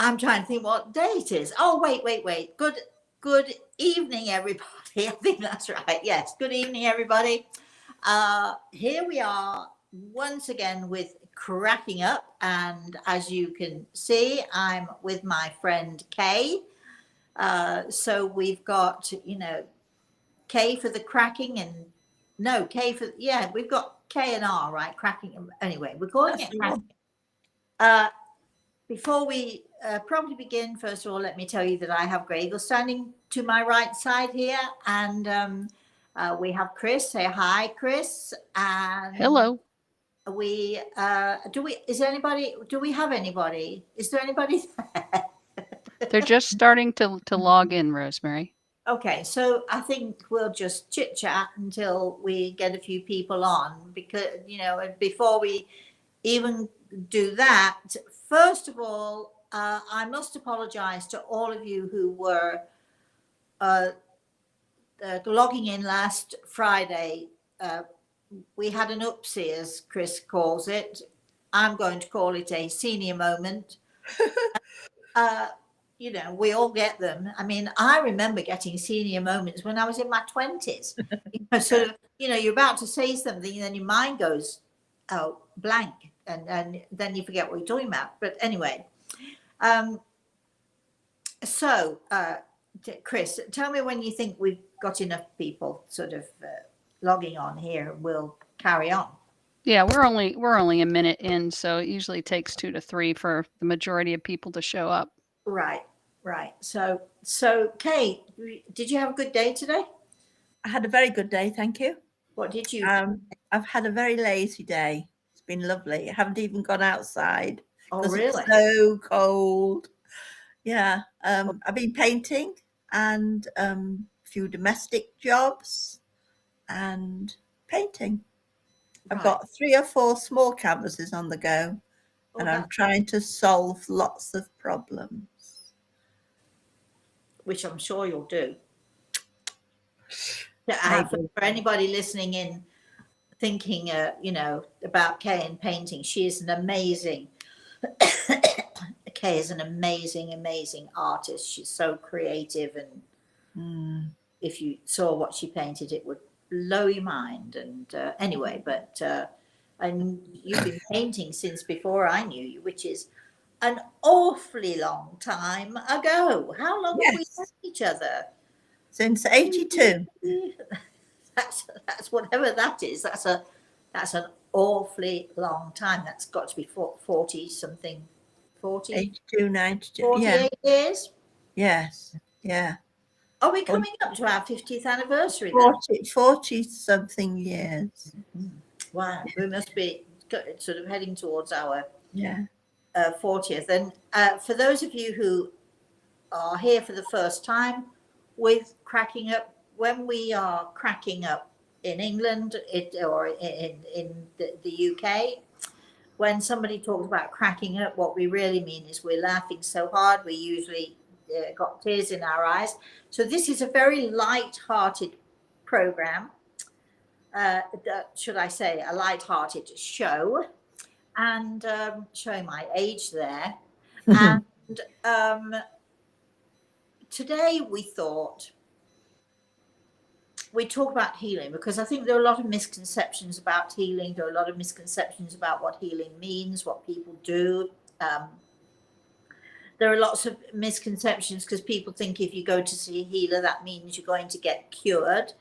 I'm trying to think what day it is. Oh, wait. Good evening, everybody. I think that's right. Yes. Good evening, everybody. Here we are once again with Cracking Up. And as you can see, I'm with my friend Kay. So we've got, K for the cracking and no, K for, yeah, we've got K and R, right? Cracking. Anyway, we're calling it cracking. Before we probably begin, first of all, let me tell you that I have Grey Eagle standing to my right side here, and we have Chris. Say hi, Chris. And hello. Do we have anybody? Is there anybody there? They're just starting to log in, Rosemary. Okay, so I think we'll just chit chat until we get a few people on, because before we even do that, first of all, I must apologize to all of you who were logging in last Friday. We had an oopsie, as Chris calls it. I'm going to call it a senior moment. We all get them. I mean, I remember getting senior moments when I was in my 20s. You're about to say something and then your mind goes, oh, blank. And then you forget what you're talking about. But anyway, Chris, tell me when you think we've got enough people sort of logging on here. We'll carry on. Yeah, we're only a minute in, so it usually takes 2 to 3 for the majority of people to show up. Right. So Kate, did you have a good day today? I had a very good day, thank you. What did you? I've had a very lazy day. It's been lovely. I haven't even gone outside. Oh, really? It's so cold. Yeah. I've been painting and a few domestic jobs and painting. I've got 3 or 4 small canvases on the go, and I'm trying to solve lots of problems. Which I'm sure you'll do. For anybody listening in, thinking, about Kay and painting, she is an amazing. Kay is an amazing artist. She's so creative, and if you saw what she painted, it would blow your mind. And anyway, and you've been painting since before I knew you, which is an awfully long time ago. How long have we known each other? Since 82. That's whatever that is. That's an awfully long time. That's got to be 40 something. 40, 82, 92. 48 years. Yes. Yeah. Are we coming up to our 50th anniversary? 40 something years. Wow, we must be sort of heading towards our 40th. And for those of you who are here for the first time with Cracking Up, when we are cracking up in England or in the UK, when somebody talks about cracking up, what we really mean is we're laughing so hard we usually got tears in our eyes. So this is a very light-hearted program. Should I say a light-hearted show, and showing my age there. And today we thought we'd talk about healing, because I think there are a lot of misconceptions about healing. There are a lot of misconceptions about what healing means, what people do. There are lots of misconceptions because people think if you go to see a healer, that means you're going to get cured.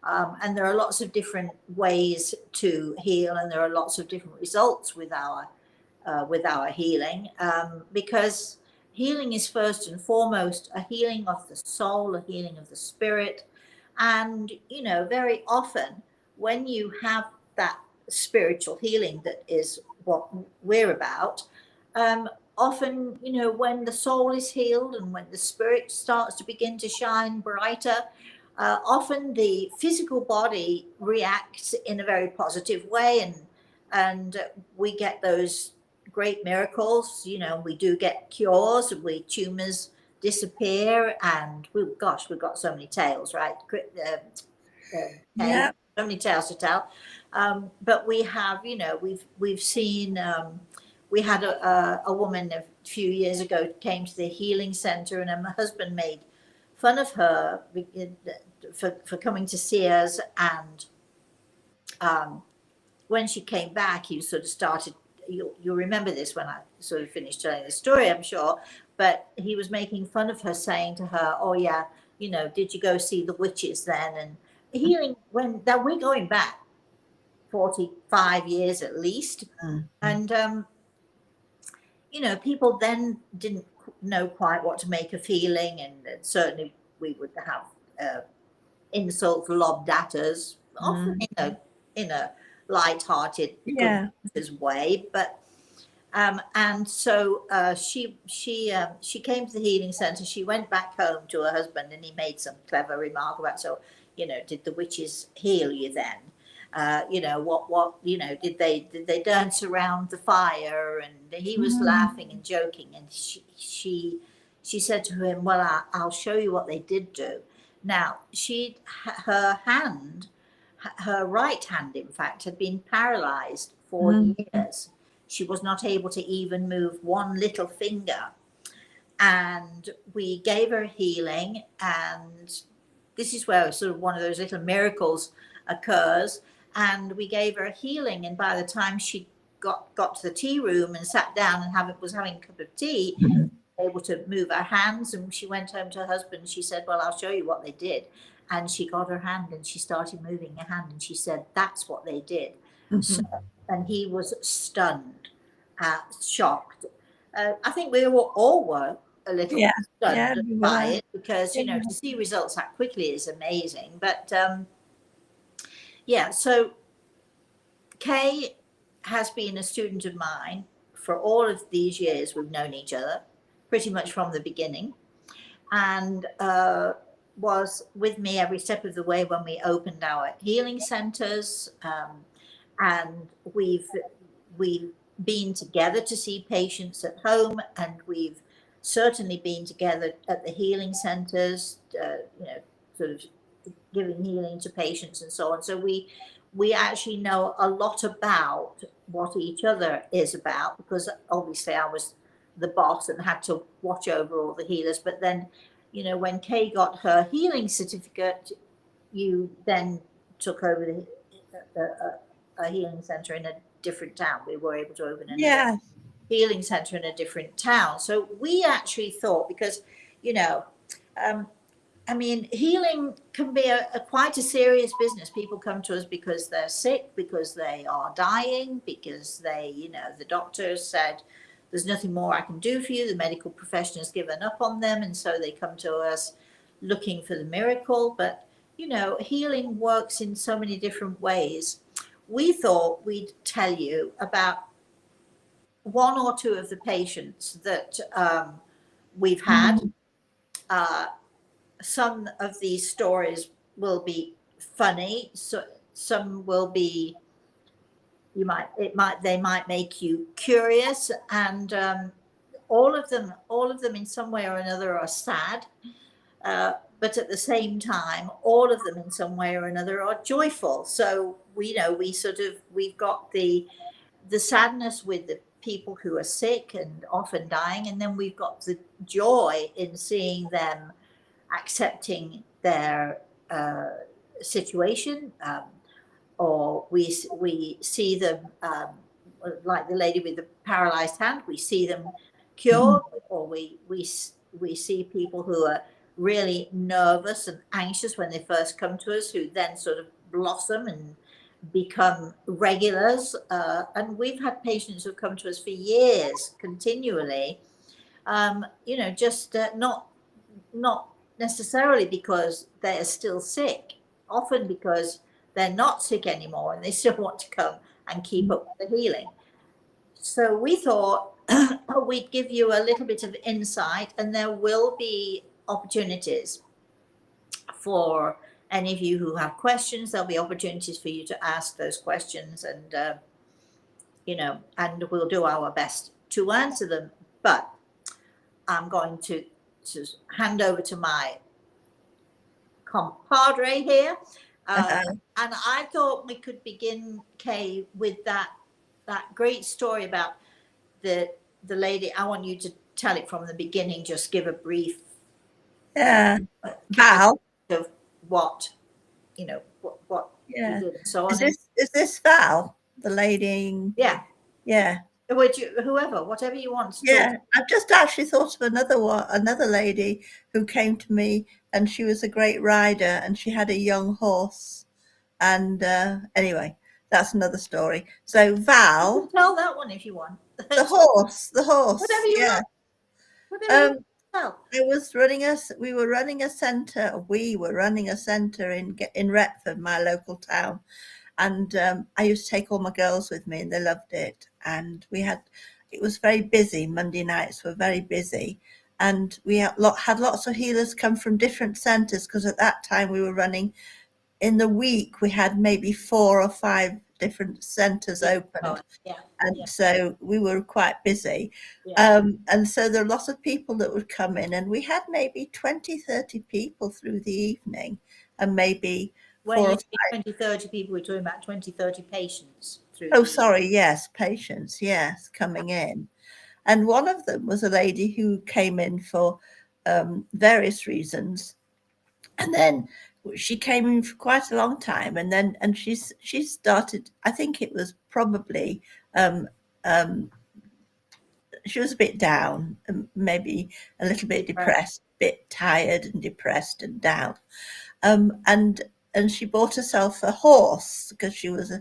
And there are lots of different ways to heal, and there are lots of different results with our healing, because healing is first and foremost a healing of the soul, a healing of the spirit. And, very often when you have that spiritual healing, that is what we're about, often, when the soul is healed and when the spirit starts to begin to shine brighter, often the physical body reacts in a very positive way, and we get those great miracles. We do get cures, tumors disappear, and we've got so many tales, right? So many tales to tell. But we have, we've seen we had a woman a few years ago came to the healing center, and her husband made fun of her for coming to see us. And when she came back, he sort of started, you'll remember this when I sort of finished telling the story, I'm sure, but he was making fun of her, saying to her, oh yeah, you know, did you go see the witches then? And healing, when that we're going back 45 years at least. And you know, people then didn't know quite what to make of healing, and certainly we would have insults lobbed at us, often in a light-hearted way. But and so she came to the healing center. She went back home to her husband, and he made some clever remark about, so, you know, did the witches heal you then? You know, what, you know, did they dance around the fire? And he was laughing and joking. And she said to him, well, I'll show you what they did do. Now, her right hand, in fact, had been paralyzed for years. She was not able to even move one little finger. And we gave her healing. And this is where sort of one of those little miracles occurs. And we gave her healing. And by the time she got to the tea room and sat down and was having a cup of tea, able to move her hands, and she went home to her husband. She said, well, I'll show you what they did. And she got her hand and she started moving her hand, and she said, that's what they did. So, and he was stunned, shocked. I think we all were a little stunned by it, because you know, to see results that quickly is amazing. But so Kay has been a student of mine for all of these years. We've known each other pretty much from the beginning, and was with me every step of the way when we opened our healing centers. And we've been together to see patients at home, and we've certainly been together at the healing centers, you know, sort of giving healing to patients and so on. So we actually know a lot about what each other is about, because obviously I was the boss and had to watch over all the healers. But then, you know, when Kay got her healing certificate, you then took over a healing center in a different town. We were able to open a healing center in a different town. So we actually thought, because, you know, I mean, healing can be quite a serious business. People come to us because they're sick, because they are dying, because they, you know, the doctors said, there's nothing more I can do for you. The medical profession has given up on them. And so they come to us looking for the miracle. But, you know, healing works in so many different ways. We thought we'd tell you about one or two of the patients that we've had. Some of these stories will be funny, so some will be, they might make you curious, and all of them in some way or another are sad, but at the same time, all of them in some way or another are joyful. So we've got the sadness with the people who are sick and often dying, and then we've got the joy in seeing them accepting their situation, or we see them, like the lady with the paralyzed hand, we see them cured, or we see people who are really nervous and anxious when they first come to us, who then sort of blossom and become regulars. And we've had patients who've come to us for years continually, you know, just not necessarily because they are still sick, often because they're not sick anymore and they still want to come and keep up with the healing. So we thought we'd give you a little bit of insight, and there will be opportunities for any of you who have questions. There'll be opportunities for you to ask those questions, and you know, and we'll do our best to answer them. But I'm going to hand over to my compadre here, and I thought we could begin, Kay, with that great story about the lady, I want you to tell it from the beginning, just give a brief Yeah. Val. of what, you know, what Yeah. you did and so on. Is this Val, the lady? Yeah. Yeah. Would you, whoever, whatever you want to Yeah. talk. I've just actually thought of another lady who came to me, and she was a great rider, and she had a young horse. And anyway, that's another story. So You Val, can tell that one if you want. the horse, Whatever you yeah. want. Whatever you Um, tell. we were running a centre in Retford, my local town. And I used to take all my girls with me, and they loved it. And it was very busy. Monday nights were very busy. And we had lots of healers come from different centres, because at that time we were running, in the week, we had maybe 4 or 5 different centres opened. Yeah. And so we were quite busy. Yeah. And so there were lots of people that would come in, and we had maybe 20, 30 people through the evening, and maybe When 4 you or say 20, 30 people, we're talking about 20, 30 patients through. Oh, sorry, yes, patients, yes, coming in. And one of them was a lady who came in for various reasons. And then she came in for quite a long time. And she started, I think it was probably, she was a bit down, maybe a little bit depressed, a bit tired and depressed and down. And she bought herself a horse, because she was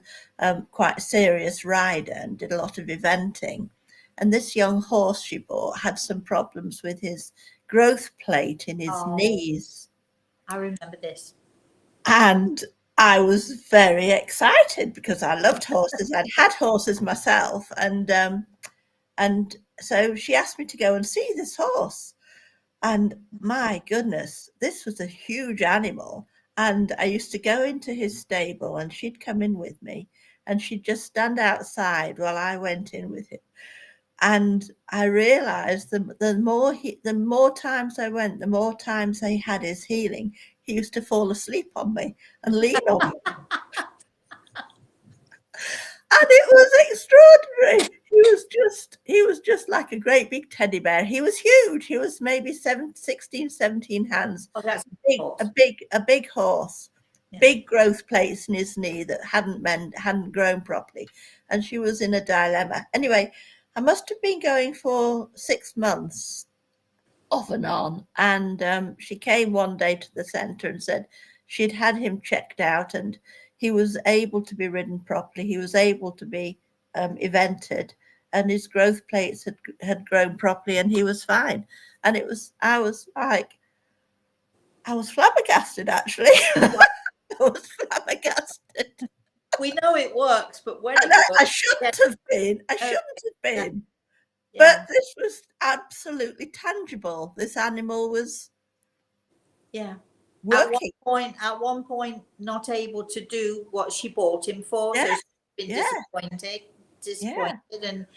quite a serious rider and did a lot of eventing. And this young horse she bought had some problems with his growth plate in his knees. I remember this. And I was very excited, because I loved horses. I'd had horses myself. And so she asked me to go and see this horse. And my goodness, this was a huge animal. And I used to go into his stable, and she'd come in with me, and she'd just stand outside while I went in with him. And I realized the more times I went, the more times he had his healing. He used to fall asleep on me and lean on me. And it was extraordinary. He was just like a great big teddy bear. He was huge. He was maybe 16, 17 hands. Oh, that's A big horse. Yeah. Big growth plates in his knee that hadn't grown properly. And she was in a dilemma. Anyway, I must have been going for 6 months, off and on. And she came one day to the centre and said she'd had him checked out, and he was able to be ridden properly. He was able to be evented, and his growth plates had grown properly, and he was fine. And I was flabbergasted, actually. I was flabbergasted. We know it works, but when I shouldn't have been. Yeah. But this was absolutely tangible. This animal was working. At one point, not able to do what she bought him for, so she's been disappointed,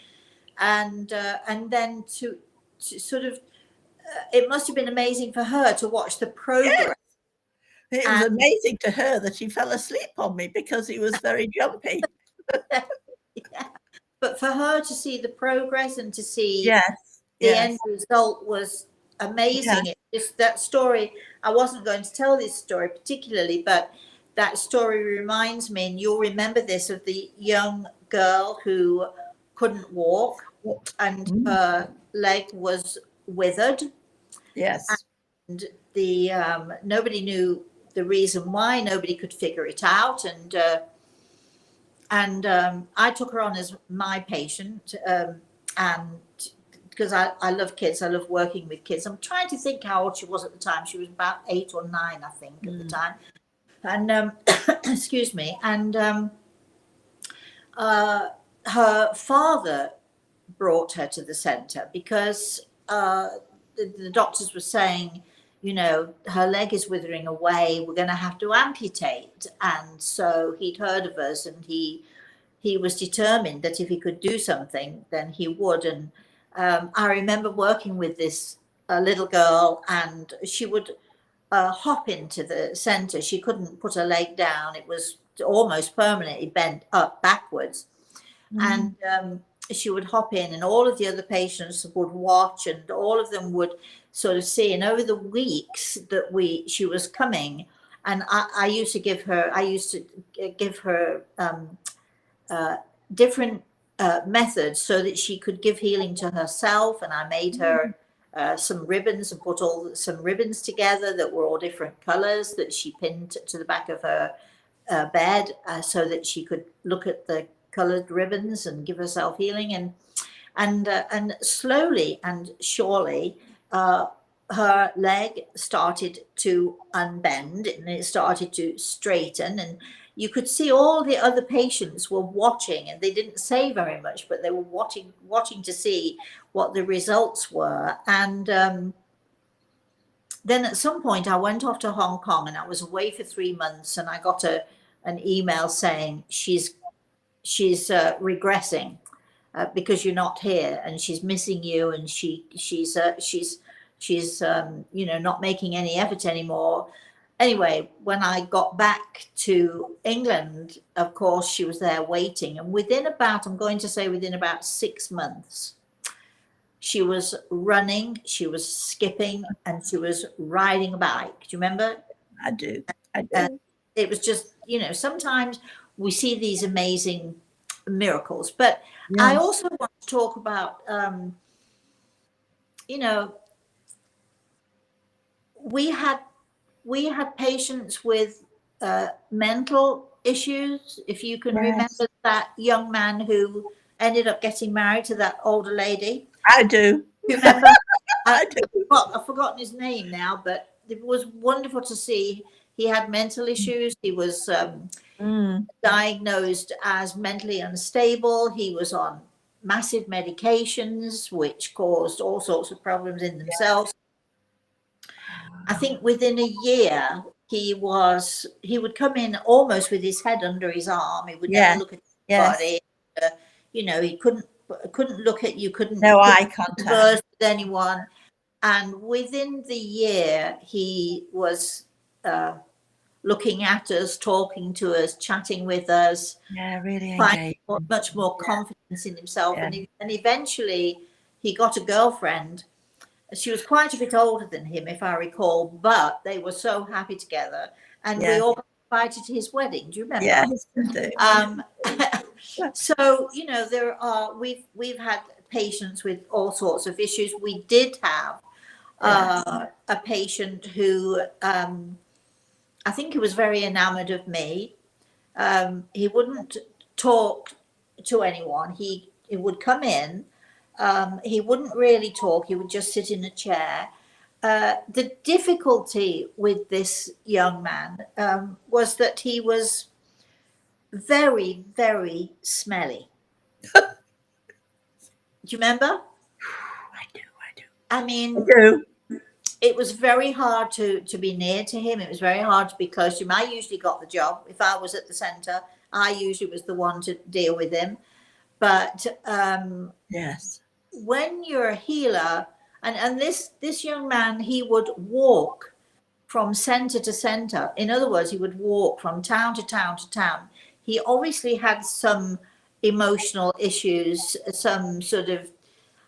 and then to sort of, it must have been amazing for her to watch the progress. It was amazing to her that he fell asleep on me, because he was very jumpy. But for her to see the progress and to see the end result was amazing. Yeah. It's that story. I wasn't going to tell this story particularly, but that story reminds me, and you'll remember this, of the young girl who couldn't walk and her leg was withered. Yes. And nobody knew the reason why. Nobody could figure it out. And I took her on as my patient, and because I love kids, I love working with kids. I'm trying to think how old she was at the time. She was about 8 or 9, I think, at the time. And excuse me. And her father brought her to the centre, because the doctors were saying, you know, her leg is withering away, we're going to have to amputate. And so he'd heard of us, and he was determined that if he could do something, then he would. And I remember working with this little girl, and she would hop into the centre. She couldn't put her leg down. It was almost permanently bent up backwards. And she would hop in, and all of the other patients would watch, and all of them would sort of see. And over the weeks that she was coming, and I used to give her different methods so that she could give healing to herself. And I made her some ribbons and put some ribbons together that were all different colors that she pinned to the back of her bed, so that she could look at the colored ribbons and give herself healing. And slowly and surely, her leg started to unbend and it started to straighten, and you could see all the other patients were watching, and they didn't say very much, but they were watching to see what the results were. And then at some point I went off to Hong Kong, and I was away for 3 months, and I got an email saying she's regressing because you're not here, and she's missing you, and she's not making any effort anymore. Anyway, when I got back to England, of course, she was there waiting, and within about 6 months, she was running, she was skipping, and she was riding a bike. Do you remember? I do. It was just, sometimes we see these amazing miracles. But Yes. I also want to talk about, we had patients with mental issues. If you can remember that young man who ended up getting married to that older lady. I do. You remember? I do. I've forgotten his name now, but it was wonderful to see. He had mental issues. He was diagnosed as mentally unstable. He was on massive medications, which caused all sorts of problems in themselves. I think within a year, he would come in almost with his head under his arm. He would never look at anybody. He couldn't look at you, couldn't eye contact converse with anyone. And within the year, he was looking at us, talking to us, chatting with us. Yeah, really finding much more confidence in himself. Yeah. And eventually he got a girlfriend. She was quite a bit older than him, if I recall, but they were so happy together. And we all invited to his wedding. Do you remember? Yes, I do. So, we've had patients with all sorts of issues. We did have a patient who, I think he was very enamored of me. He wouldn't talk to anyone. He would come in. He wouldn't really talk. He would just sit in a chair. The difficulty with this young man was that he was very, very smelly. Do you remember? I do. I mean, I do. It was very hard to be near to him. It was very hard to be close to him. I usually got the job. If I was at the centre, I usually was the one to deal with him. But yes, when you're a healer, and this young man, he would walk from centre to centre. In other words, he would walk from town to town to town. He obviously had some emotional issues, some sort of,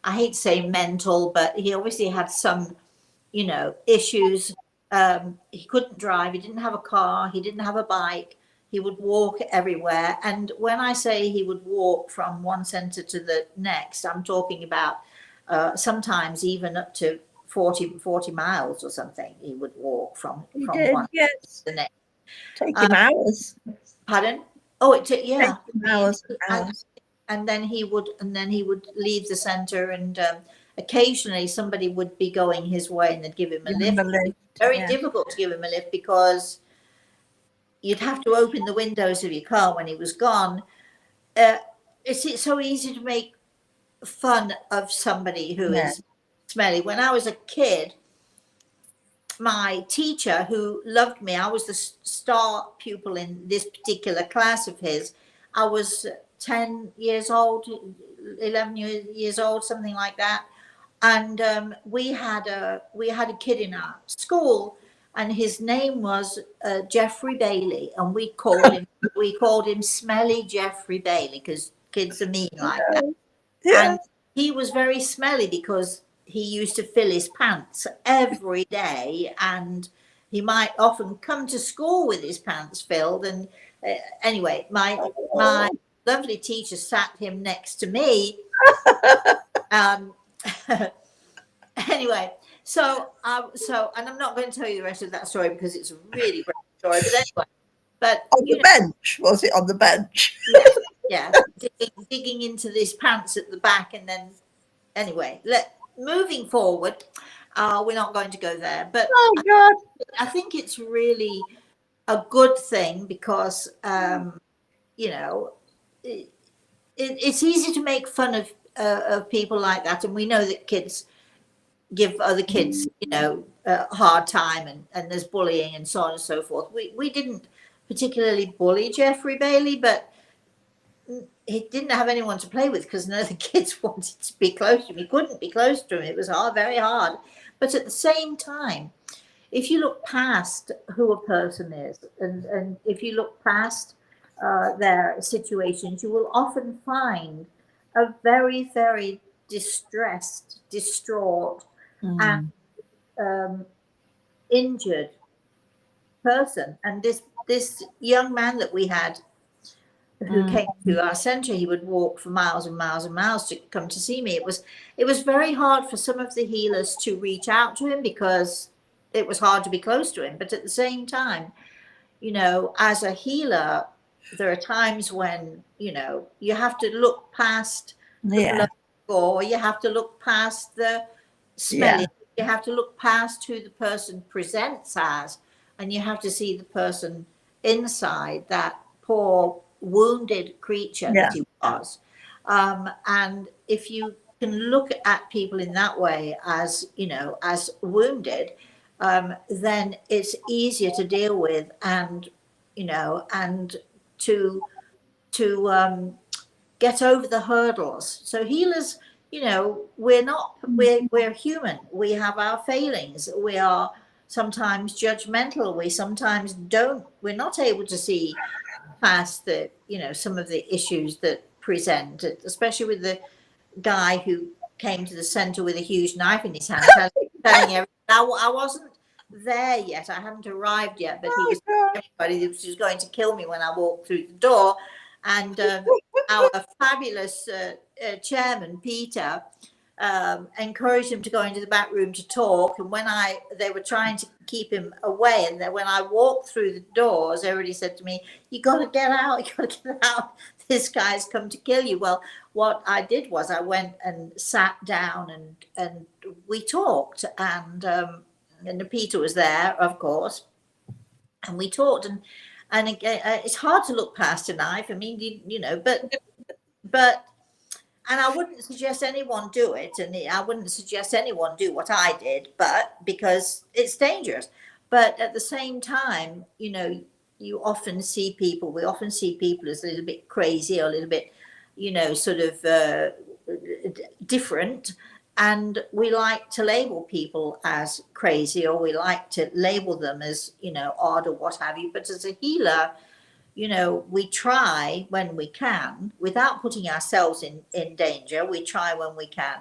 I hate to say mental, but he obviously had some, issues. He couldn't drive. He didn't have a car. He didn't have a bike. He would walk everywhere. And when I say he would walk from one centre to the next, I'm talking about sometimes even up to 40 miles or something. He would walk from one to the next. Take him hours. Pardon? Oh, it took hours and hours. And then he would leave the centre, and occasionally somebody would be going his way and they'd give him a lift. Very difficult to give him a lift because you'd have to open the windows of your car when he was gone. It's so easy to make fun of somebody who is smelly. When I was a kid, my teacher, who loved me, I was the star pupil in this particular class of his. I was 10 years old, 11 years old, something like that. And we had a kid in our school, and his name was Jeffrey Bailey, and we called him Smelly Jeffrey Bailey because kids are mean like that. Yeah. And he was very smelly because he used to fill his pants every day, and he might often come to school with his pants filled. And anyway, my lovely teacher sat him next to me. Um, anyway, and I'm not going to tell you the rest of that story because it's a really great story. But anyway, On the bench, was it on the bench? yeah, digging into these pants at the back, and then anyway, moving forward, we're not going to go there, but Oh God. I think it's really a good thing because it's easy to make fun of people like that, and we know that kids give other kids a hard time, and there's bullying and so on and so forth. We didn't particularly bully Jeffrey Bailey, but he didn't have anyone to play with because none of the kids wanted to be close to him. He couldn't be close to him. It was hard, very hard. But at the same time, if you look past who a person is, and if you look past their situations, you will often find a very, very distressed, distraught, and injured person. And this young man that we had who came to our centre, he would walk for miles and miles and miles to come to see me. It was very hard for some of the healers to reach out to him because it was hard to be close to him. But at the same time, as a healer, there are times when, you have to look past the blood gore, you have to look past the smelling, you have to look past who the person presents as, and you have to see the person inside, that poor wounded creature that he was. And if you can look at people in that way as, as wounded, then it's easier to deal with, and and to get over the hurdles. So healers, we're human. We have our failings. We are sometimes judgmental. We sometimes we're not able to see past the, some of the issues that present, especially with the guy who came to the centre with a huge knife in his hand, telling everyone, I wasn't there yet, I hadn't arrived yet, but he was telling everybody that he was going to kill me when I walked through the door. And our fabulous chairman, Peter, encouraged him to go into the back room to talk. And when they were trying to keep him away, and then when I walked through the doors, everybody said to me, you got to get out, you got to get out, this guy's come to kill you. Well, what I did was I went and sat down, and we talked, and Peter was there, of course, and we talked, and again, it's hard to look past a knife. I mean, but and I wouldn't suggest anyone do it, and I wouldn't suggest anyone do what I did, but because it's dangerous. But at the same time, we often see people as a little bit crazy, or a little bit, sort of different. And we like to label people as crazy, or we like to label them as, odd or what have you. But as a healer, we try when we can, without putting ourselves in danger, we try when we can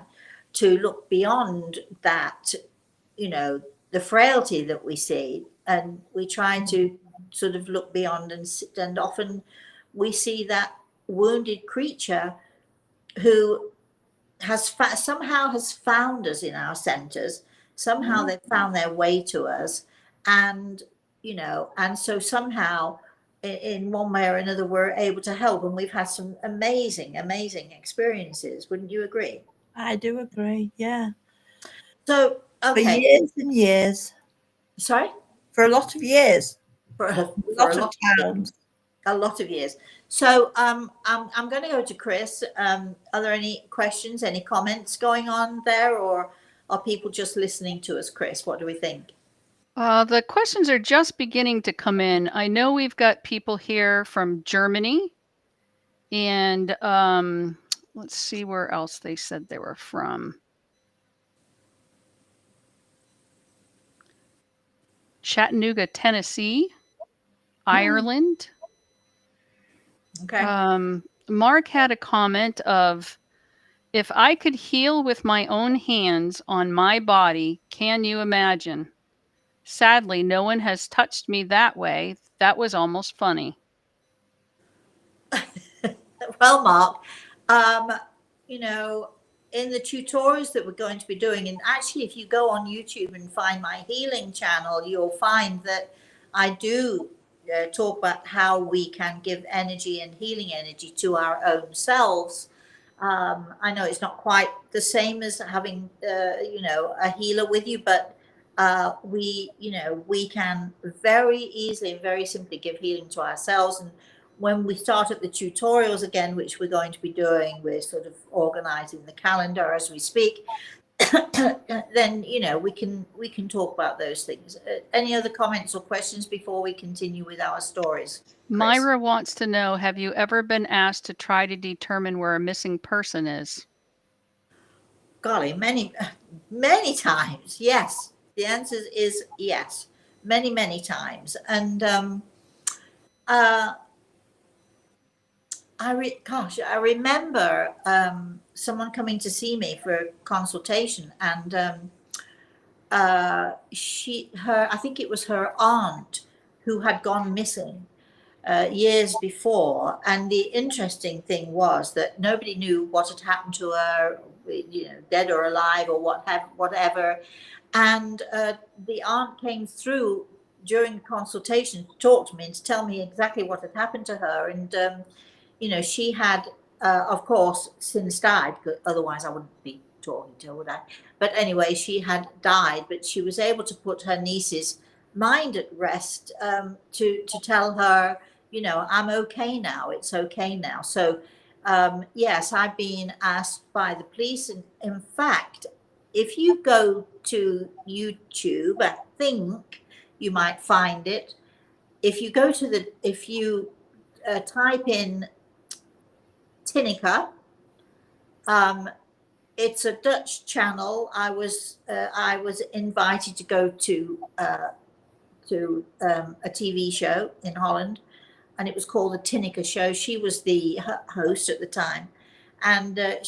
to look beyond that, the frailty that we see. And we try to sort of look beyond, and often we see that wounded creature who somehow has found us in our centres. Somehow they've found their way to us. And, and so somehow in one way or another, we're able to help. And we've had some amazing, amazing experiences. Wouldn't you agree? I do agree. Yeah. So, okay. For years and years. Sorry? For a lot of years. For a lot of times. A lot of years. So I'm going to go to Chris. Are there any questions, any comments going on there, or are people just listening to us, Chris? What do we think? The questions are just beginning to come in. I know we've got people here from Germany, and let's see where else they said they were from. Chattanooga, Tennessee, Ireland. Okay. Mark had a comment of If I could heal with my own hands on my body, can you imagine? Sadly, no one has touched me that way. That was almost funny. Well, Mark, um, you know, in the tutorials that we're going to be doing, and actually, if you go on YouTube and find my healing channel, you'll find that I do talk about how we can give energy and healing energy to our own selves. I know it's not quite the same as having, a healer with you, but we can very easily and very simply give healing to ourselves. And when we start up the tutorials again, which we're going to be doing, we're sort of organizing the calendar as we speak. Then we can talk about those things. Any other comments or questions before we continue with our stories, Chris? Myra wants to know, have you ever been asked to try to determine where a missing person is? Golly, many times. Yes, the answer is yes, many times. And I remember someone coming to see me for a consultation, and I think it was her aunt who had gone missing years before. And the interesting thing was that nobody knew what had happened to her, dead or alive or whatever. And the aunt came through during the consultation to talk to me and to tell me exactly what had happened to her. And she had, of course, since died, otherwise I wouldn't be talking to her, would I? But anyway, she had died, but she was able to put her niece's mind at rest, to tell her, I'm okay now. It's okay now. So, yes, I've been asked by the police. And in fact, if you go to YouTube, I think you might find it. If you type in Tinnica. It's a Dutch channel. I was invited to go to a TV show in Holland, and it was called the Tinnica Show. She was the host at the time, and they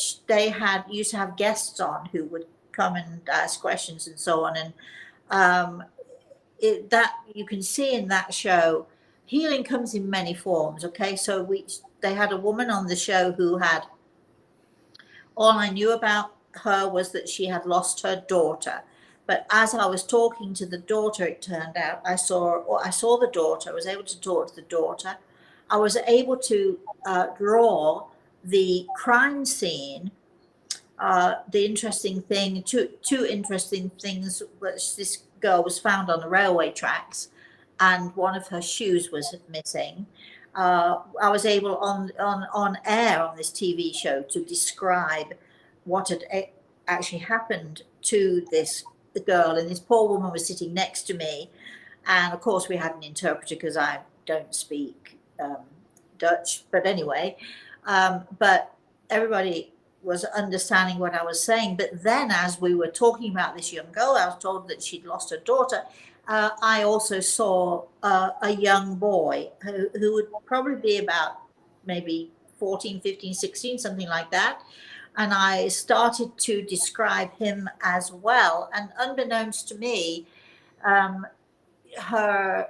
used to have guests on who would come and ask questions and so on. And that you can see in that show, healing comes in many forms. Okay, so they had a woman on the show who had, all I knew about her was that she had lost her daughter. But as I was talking to the daughter, it turned out I saw the daughter. I was able to talk to the daughter. I was able to draw the crime scene. The interesting thing, two interesting things, was this girl was found on the railway tracks, and one of her shoes was missing. I was able on air on this TV show to describe what had actually happened to this girl, and this poor woman was sitting next to me, and of course we had an interpreter because I don't speak Dutch, but anyway, but everybody was understanding what I was saying. But then, as we were talking about this young girl, I was told that she'd lost her daughter. I also saw a young boy who would probably be about maybe 14, 15, 16, something like that. And I started to describe him as well. And unbeknownst to me, her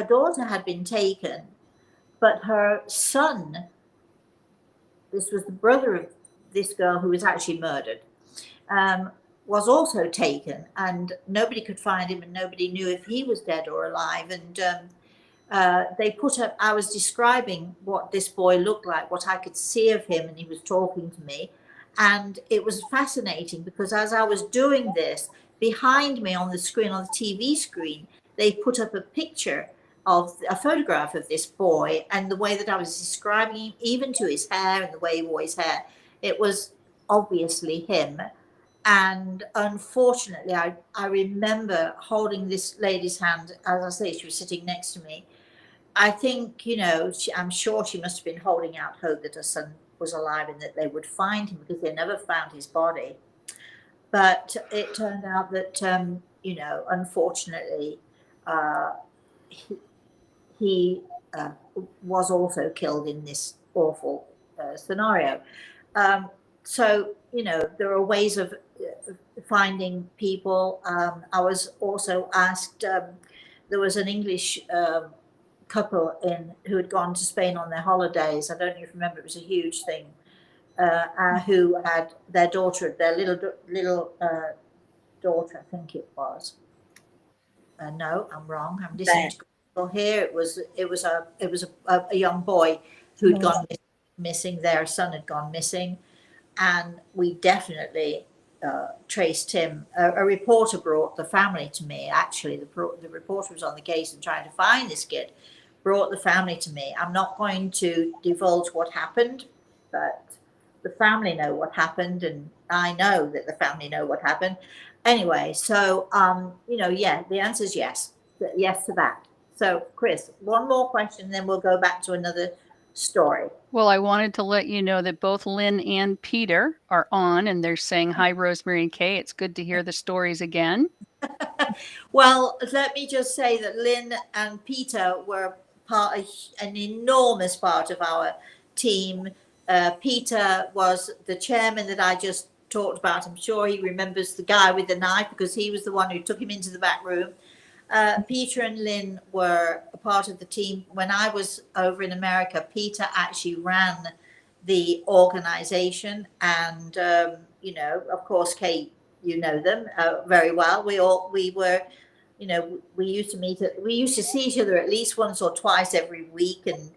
daughter had been taken, but her son, this was the brother of this girl who was actually murdered, was also taken, and nobody could find him, and nobody knew if he was dead or alive. And I was describing what this boy looked like, what I could see of him, and he was talking to me. And it was fascinating because as I was doing this, behind me on the screen, on the TV screen, they put up a picture of a photograph of this boy, and the way that I was describing him, even to his hair and the way he wore his hair, it was obviously him. And unfortunately, I remember holding this lady's hand. As I say, she was sitting next to me. I think, I'm sure she must have been holding out hope that her son was alive and that they would find him, because they never found his body. But it turned out that, unfortunately, he was also killed in this awful scenario. so, there are ways of finding people. I was also asked, there was an English couple who had gone to Spain on their holidays. I don't even remember, it was a huge thing, who had their daughter, their little daughter, I think it was. No, I'm wrong. I'm listening to Google here. It was a young boy who'd gone missing. Their son had gone missing, and we definitely traced him. A reporter brought the family to me. Actually, the reporter was on the case and trying to find this kid. Brought the family to me. I'm not going to divulge what happened, but the family know what happened, and I know that the family know what happened. Anyway, so yeah, the answer is yes. Yes to that. So, Chris, one more question, then we'll go back to another story. Well, I wanted to let you know that both Lynn and Peter are on, and they're saying, hi, Rosemary and Kay. It's good to hear the stories again. Well, let me just say that Lynn and Peter were an enormous part of our team. Peter was the chairman that I just talked about. I'm sure he remembers the guy with the knife because he was the one who took him into the back room. Peter and Lynn were a part of the team. When I was over in America, Peter actually ran the organization, and of course, Kate, you know them very well. We were, we used to see each other at least once or twice every week, and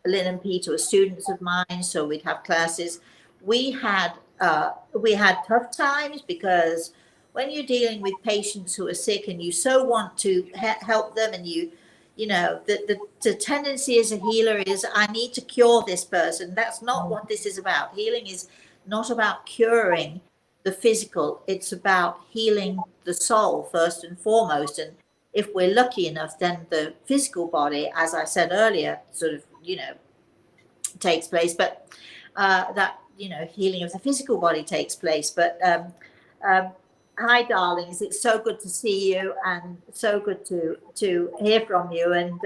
Lynn and Peter were students of mine, so we'd have classes. We had tough times because when you're dealing with patients who are sick and you so want to help them, and the tendency as a healer is, I need to cure this person. That's not what this is about. Healing is not about curing the physical. It's about healing the soul first and foremost. And if we're lucky enough, then the physical body, as I said earlier, sort of, takes place. But that, healing of the physical body takes place. But hi, darlings. It's so good to see you, and so good to hear from you. And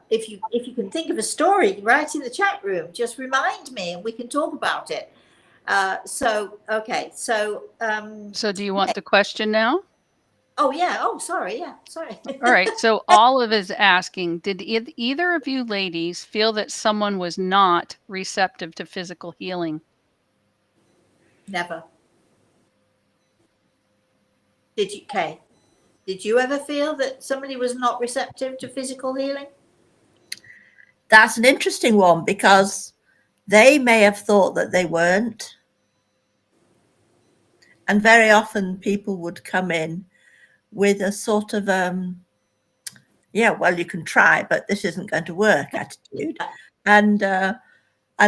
if you can think of a story, write in the chat room. Just remind me, and we can talk about it. Okay. So do you want the question now? Oh yeah. Oh, sorry. Yeah. Sorry. All right. So Olive is asking, did either of you ladies feel that someone was not receptive to physical healing? Never. Did you, Kay? Did you ever feel that somebody was not receptive to physical healing? That's an interesting one, because they may have thought that they weren't. And very often people would come in with a sort of, yeah, well, you can try, but this isn't going to work attitude. And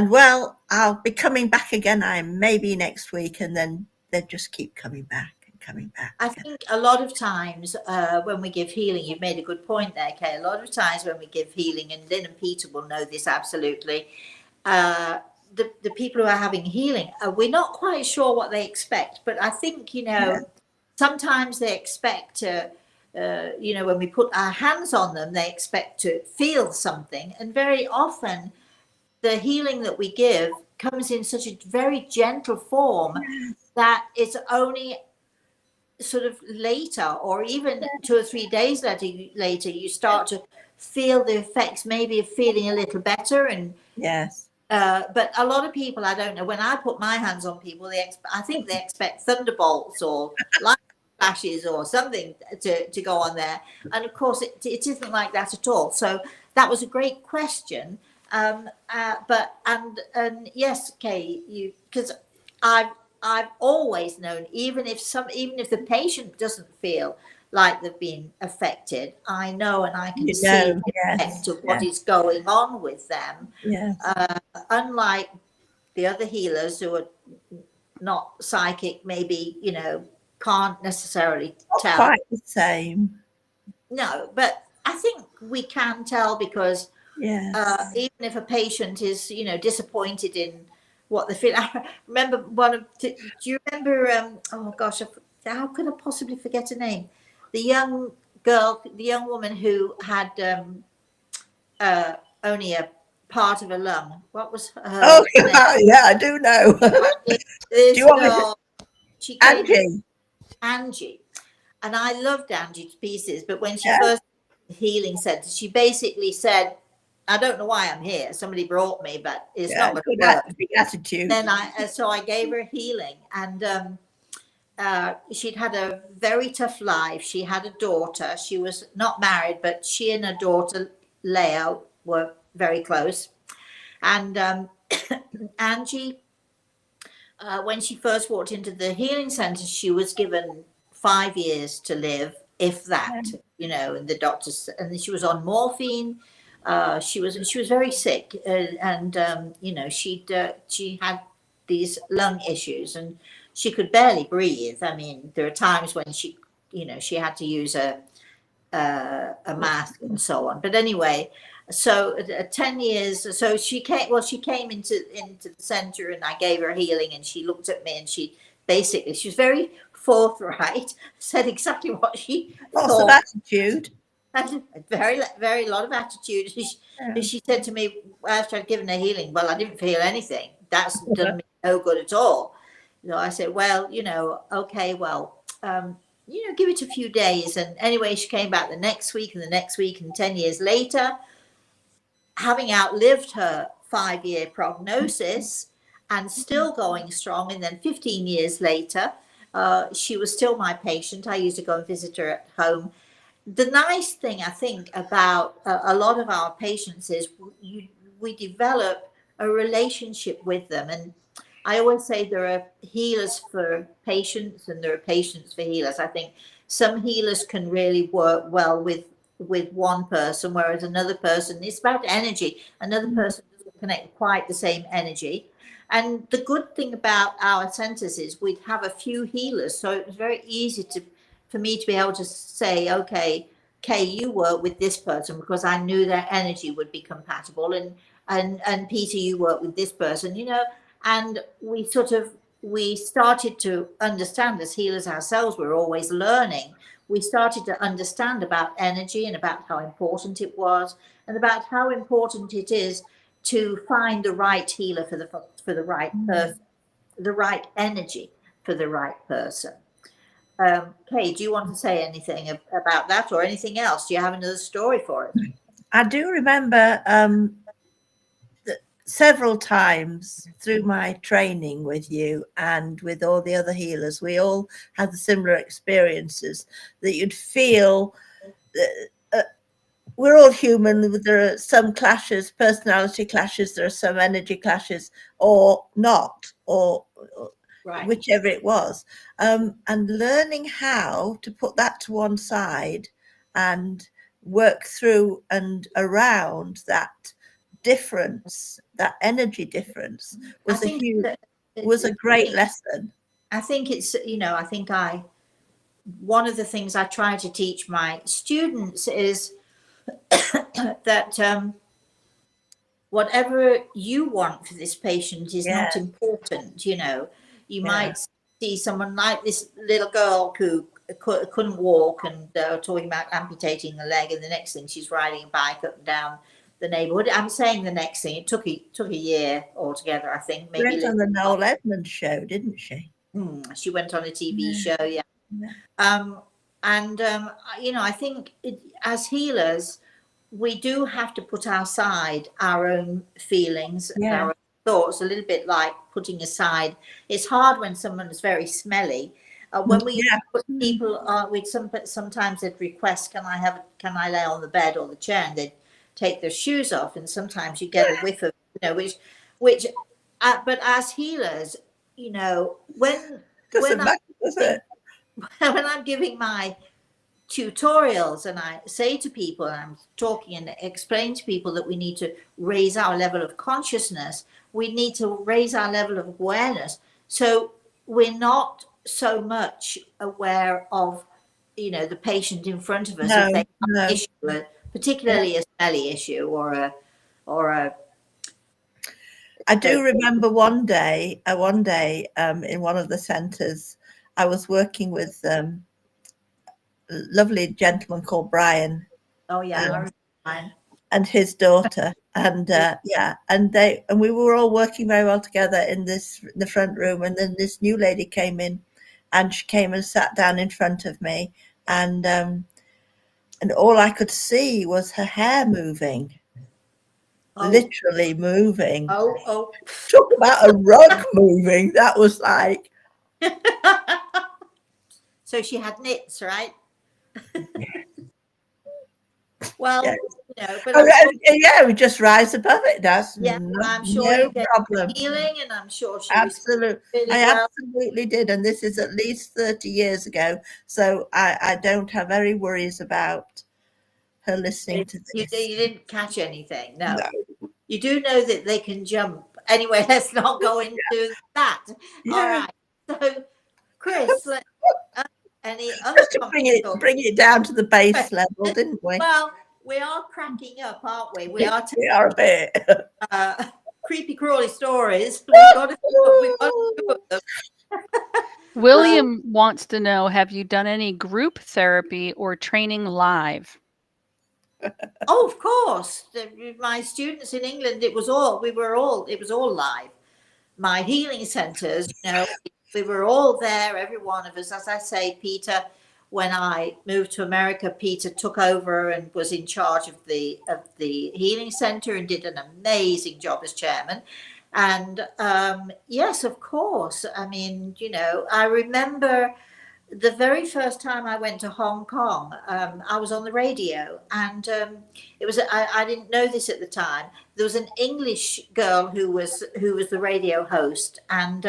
well, I'll be coming back again, maybe next week. And then they just keep coming back and coming back. I think a lot of times when we give healing, you've made a good point there, Kay. A lot of times when we give healing, and Lynn and Peter will know this absolutely, the people who are having healing, we're not quite sure what they expect. But I think, sometimes they expect to, when we put our hands on them, they expect to feel something. And very often the healing that we give comes in such a very gentle form that it's only sort of later, or even 2 or 3 days later, you start to feel the effects maybe of feeling a little better. And yes. But a lot of people, I don't know, when I put my hands on people, I think they expect thunderbolts or light flashes or something to go on there. And of course, it isn't like that at all. So that was a great question. But yes, Kay, because I've always known, even if the patient doesn't feel like they've been affected, I know, and I can see the effect of what is going on with them. Yes. Unlike the other healers who are not psychic, maybe, can't necessarily tell. Not quite the same. No, but I think we can tell, because even if a patient is, disappointed in what they feel. I remember do you remember, oh gosh, how could I possibly forget her name? The young woman who had only a part of a lung. What was her Oh, name? yeah, I do know. Do This you want me to? girl, she came in, Angie. Angie, and I loved Angie to pieces. But when she Yeah. first healing centre, she basically said, "I don't know why I'm here. Somebody brought me, but it's Yeah, not going to good work." big attitude. Then so I gave her healing, and she'd had a very tough life. She had a daughter. She was not married, but she and her daughter Leah were very close. And Angie, when she first walked into the healing centre, she was given 5 years to live, if that, you know. And the doctors, and she was on morphine. She was very sick, and you know, she had these lung issues, and she could barely breathe. I mean, there are times when she, you know, she had to use a mask and so on. But anyway, so 10 years, so she came into the center, and I gave her healing, and she looked at me, and she was very forthright, said exactly what she Lots of thought, attitude. had a very lot of attitude. She said to me after I'd given her healing, "Well, I didn't feel anything. That's done me no good at all." So I said, "Well, you know, okay, well, you know, give it a few days." And anyway, she came back the next week and the next week, and 10 years later, having outlived her 5-year prognosis and still going strong. And then 15 years later, she was still my patient. I used to go and visit her at home. The nice thing, I think, about a lot of our patients is we develop a relationship with them. And I always say there are healers for patients and there are patients for healers. I think some healers can really work well with one person, whereas another person, it's about energy. Another person doesn't connect quite the same energy. And the good thing about our centers is we'd have a few healers, so it was very easy for me to be able to say, okay, Kay, you work with this person because I knew their energy would be compatible, and Peter, you work with this person, you know. And we started to understand, as healers ourselves, we're always learning. We started to understand about energy and about how important it was, and about how important it is to find the right healer for the right person, the right energy for the right person. Kay, do you want to say anything about that or anything else? Do you have another story for us? I do remember several times through my training with you and with all the other healers, we all had the similar experiences that you'd feel we're all human. There are some clashes, personality clashes, there are some energy clashes, or not, or Right. whichever it was. And learning how to put that to one side and work through and around that difference, that energy difference, was a great lesson. I think it's, you know, one of the things I try to teach my students is that whatever you want for this patient is not important. You know, you might see someone like this little girl who couldn't walk, and talking about amputating a leg, and the next thing she's riding a bike up and down the neighborhood. I'm saying the next thing, it took a year altogether, I think. Maybe she went on the Noel Edmonds show, didn't she? She went on a TV show, yeah. You know, I think as healers, we do have to put aside our own feelings and our own thoughts, a little bit like putting aside. It's hard when someone is very smelly. When we put people, sometimes they'd request, can I lay on the bed or the chair, and they'd take their shoes off, and sometimes you get a whiff of, you know, but as healers, you know, when I'm giving my tutorials and I say to people, and I'm talking and explain to people that we need to raise our level of consciousness, we need to raise our level of awareness. So we're not so much aware of, you know, the patient in front of us, if they have an issue, particularly a smelly issue or a. I do remember one day in one of the centres, I was working with a lovely gentleman called Brian. Oh yeah, I remember Brian. and his daughter, and and we were all working very well together in the front room. And then this new lady came in, and she came and sat down in front of me, and all I could see was her hair moving, literally moving. Oh. Talk about a rug moving. That was like. So she had knits, right? Well, Yeah. you know, but Yeah, we just rise above it. That's I'm sure no you get problem. healing, and I'm sure she Absolutely, really I well. absolutely did, and this is at least 30 years ago, so I don't have any worries about her listening to You this. didn't catch anything, no. No. You do know that they can jump. Anyway, let's not go into that. Yeah. All right. So, Chris, any other Just to bring it down to the base level, didn't we? Well, we are cracking up, aren't we? We are We are a bit. creepy crawly stories. We've got to do them. William wants to know, have you done any group therapy or training live? Oh, of course. My students in England, it was all live. My healing centers, you know, we were all there, every one of us. As I say, Peter, when I moved to America, Peter took over and was in charge of the healing center and did an amazing job as chairman. And yes, of course. I mean, you know, I remember the very first time I went to Hong Kong, I was on the radio, and it was I didn't know this at the time. There was an English girl who was the radio host, and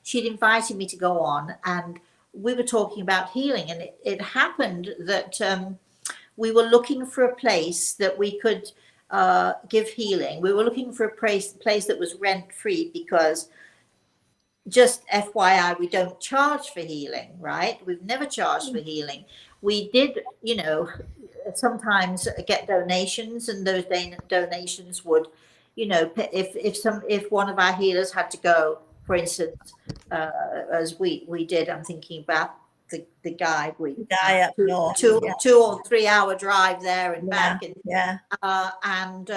she'd invited me to go on, and we were talking about healing, and it happened that we were looking for a place that we could give healing. We were looking for a place that was rent free, because just FYI, we don't charge for healing, right? We've never charged for healing. We did, you know, sometimes get donations, and those donations would, you know, if one of our healers had to go, for instance, as we did, I'm thinking about the guy Up north. 2 or 3 hour drive there and back, and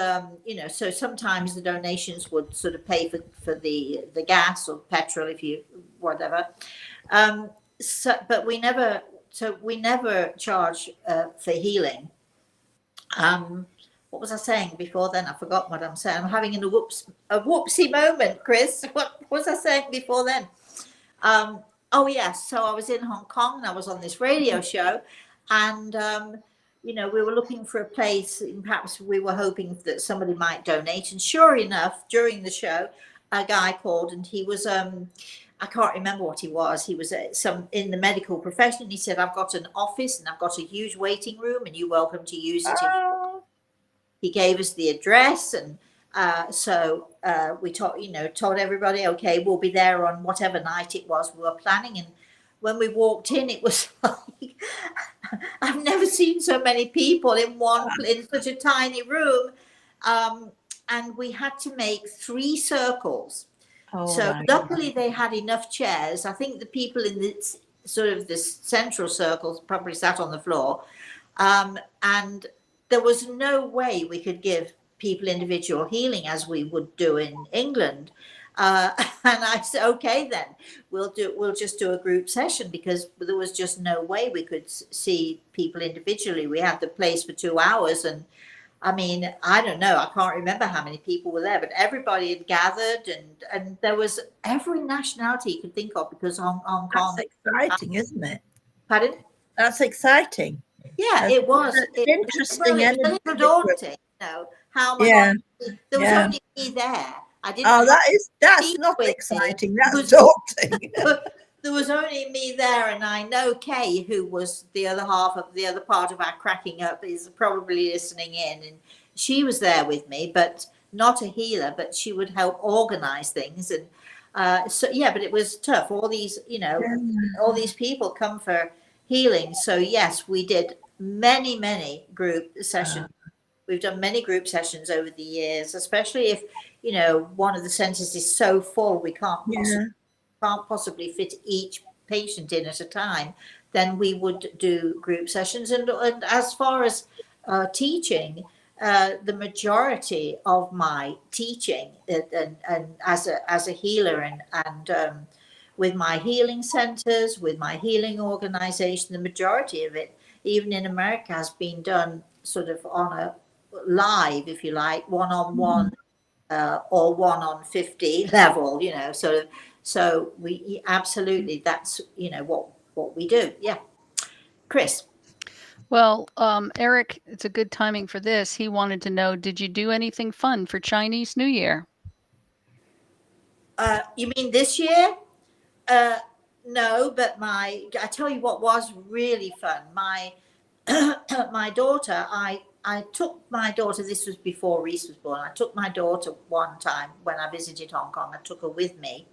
you know, so sometimes the donations would sort of pay for the gas or petrol, if you whatever. But we never charge for healing. What was I saying before then? I forgot what I'm saying. I'm having a whoopsie moment, Chris. What was I saying before then? Oh yes, so I was in Hong Kong and I was on this radio show, and you know, we were looking for a place, and perhaps we were hoping that somebody might donate. And sure enough, during the show, a guy called, and he was I can't remember what he was. He was in the medical profession. He said, "I've got an office and I've got a huge waiting room, and you're welcome to use it." He gave us the address, and so we told everybody, okay, we'll be there on whatever night it was we were planning. And when we walked in, it was like, I've never seen so many people in such a tiny room. And we had to make 3 circles. So luckily they had enough chairs. I think the people in this sort of this central circle probably sat on the floor. And there was no way we could give people individual healing as we would do in England. And I said, okay, then we'll just do a group session, because there was just no way we could see people individually. We had the place for 2 hours, and I mean, I don't know, I can't remember how many people were there, but everybody had gathered, and there was every nationality you could think of, because Hong Kong. That's exciting, isn't it? Pardon? That's exciting. Yeah, it was. Interesting. It was a little daunting, you know, how much there was only me there. I didn't. That's not exciting. That's daunting. There was only me there, and I know Kay, who was the other part of our cracking up, is probably listening in, and she was there with me, but not a healer, but she would help organize things. And so yeah, but it was tough. All these, you know, all these people come for healing. So yes, we did many group sessions. We've done many group sessions over the years, especially if, you know, one of the centers is so full we can't possibly fit each patient in at a time. Then we would do group sessions. And as far as teaching, the majority of my teaching and as a healer and with my healing centers, with my healing organization, the majority of it, even in America, has been done sort of on a live, if you like, one-on-one or 1-on-50 level, you know, sort of. So we absolutely, that's, you know, what we do. Yeah. Chris. Well, Eric, it's a good timing for this. He wanted to know, did you do anything fun for Chinese New Year? You mean this year? No, but I tell you what was really fun. My my daughter, I took my daughter, this was before Reese was born. I took my daughter one time when I visited Hong Kong. I took her with me.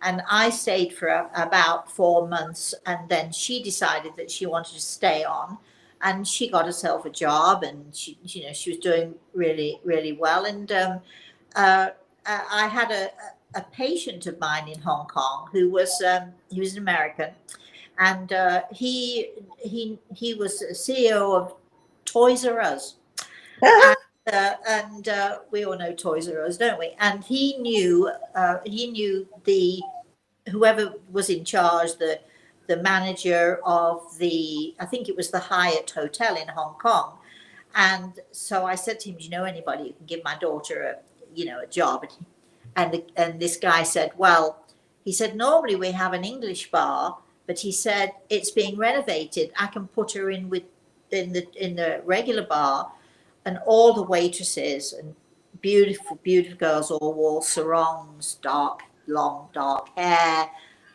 And I stayed for about 4 months, and then she decided that she wanted to stay on, and she got herself a job, and she, you know, she was doing really, really well. And I had a patient of mine in Hong Kong who was he was an American, and he was a CEO of Toys R Us. And we all know Toys R Us, don't we? And he knew the whoever was in charge, the manager of the, I think it was the Hyatt Hotel in Hong Kong. And so I said to him, do you know anybody who can give my daughter a job? And this guy said, well, he said, normally we have an English bar, but he said, it's being renovated. I can put her in the regular bar, and all the waitresses and beautiful, beautiful girls all wore sarongs, long dark hair.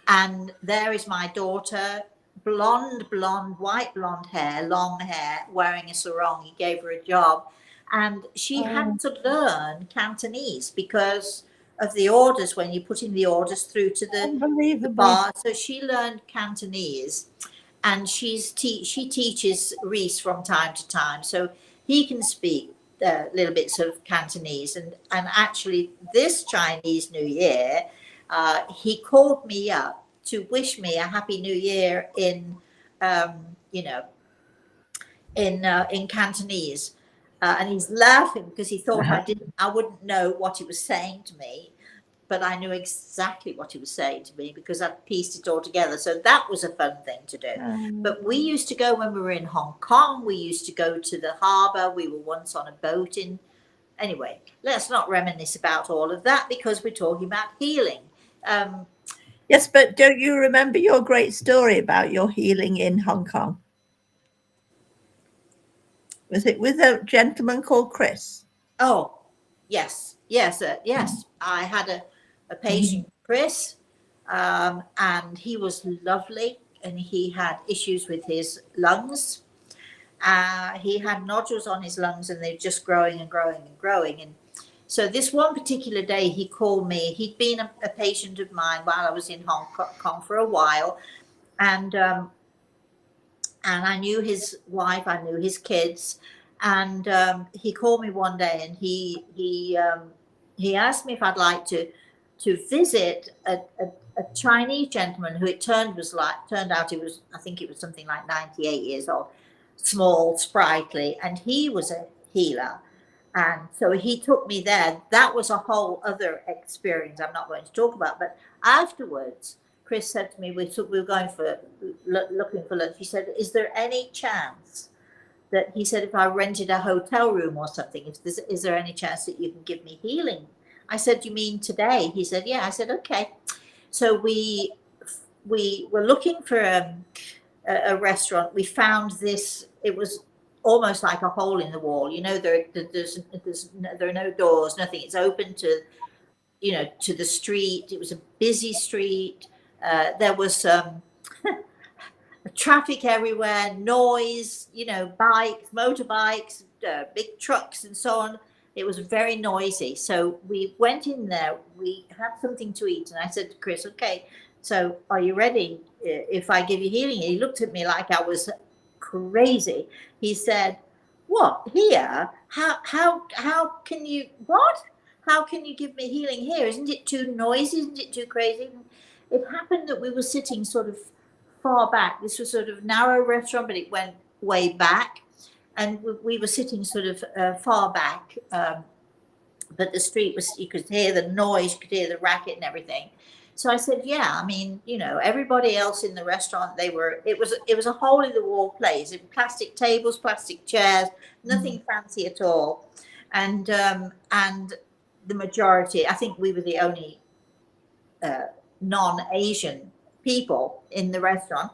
And there is my daughter, white blonde hair, long hair, wearing a sarong. He gave her a job. And she had to learn Cantonese because of the orders, when you put in the orders through to the bar. So she learned Cantonese, and she teaches Reese from time to time. So he can speak little bits of Cantonese. And actually this Chinese New Year, he called me up to wish me a Happy New Year in Cantonese. And he's laughing because he thought I wouldn't know what he was saying to me, but I knew exactly what he was saying to me because I pieced it all together. So that was a fun thing to do. But we used to go, when we were in Hong Kong, we used to go to the harbour. We were once on a boat in, anyway, let's not reminisce about all of that because we're talking about healing. Yes, but don't you remember your great story about your healing in Hong Kong? Was it with a gentleman called Chris? Oh, yes. I had a patient, Chris, and he was lovely, and he had issues with his lungs. He had nodules on his lungs, and they're just growing and growing and growing. And so this one particular day, he called me. He'd been a patient of mine while I was in Hong Kong for a while, and I knew his wife, I knew his kids, and he called me one day, and he asked me if I'd like to visit a Chinese gentleman who it turned out he was, I think it was something like 98 years old, small, sprightly, and he was a healer. And so he took me there. That was a whole other experience I'm not going to talk about. But afterwards, Chris said to me, we were going for looking for lunch. He said, is there any chance that, he said, if I rented a hotel room or something, is there any chance that you can give me healing? I said, you mean today? He said, yeah. I said, okay. So we were looking for a restaurant. We found this, it was almost like a hole in the wall. You know, there are no doors, nothing. It's open to, to the street. It was a busy street. There was traffic everywhere, noise, bikes, motorbikes, big trucks and so on. It was very noisy. So we went in there, we had something to eat. And I said to Chris, okay, so are you ready if I give you healing? He looked at me like I was crazy. He said, what, here? How can you, what? How can you give me healing here? Isn't it too noisy? Isn't it too crazy? It happened that we were sitting sort of far back. This was sort of narrow restaurant, but it went way back. and we were sitting sort of far back, but the street was, you could hear the noise, you could hear the racket and everything. So I said, yeah, I mean, you know, everybody else in the restaurant, it was a hole in the wall place, plastic tables, plastic chairs, nothing fancy at all. And the majority, I think we were the only non-Asian people in the restaurant.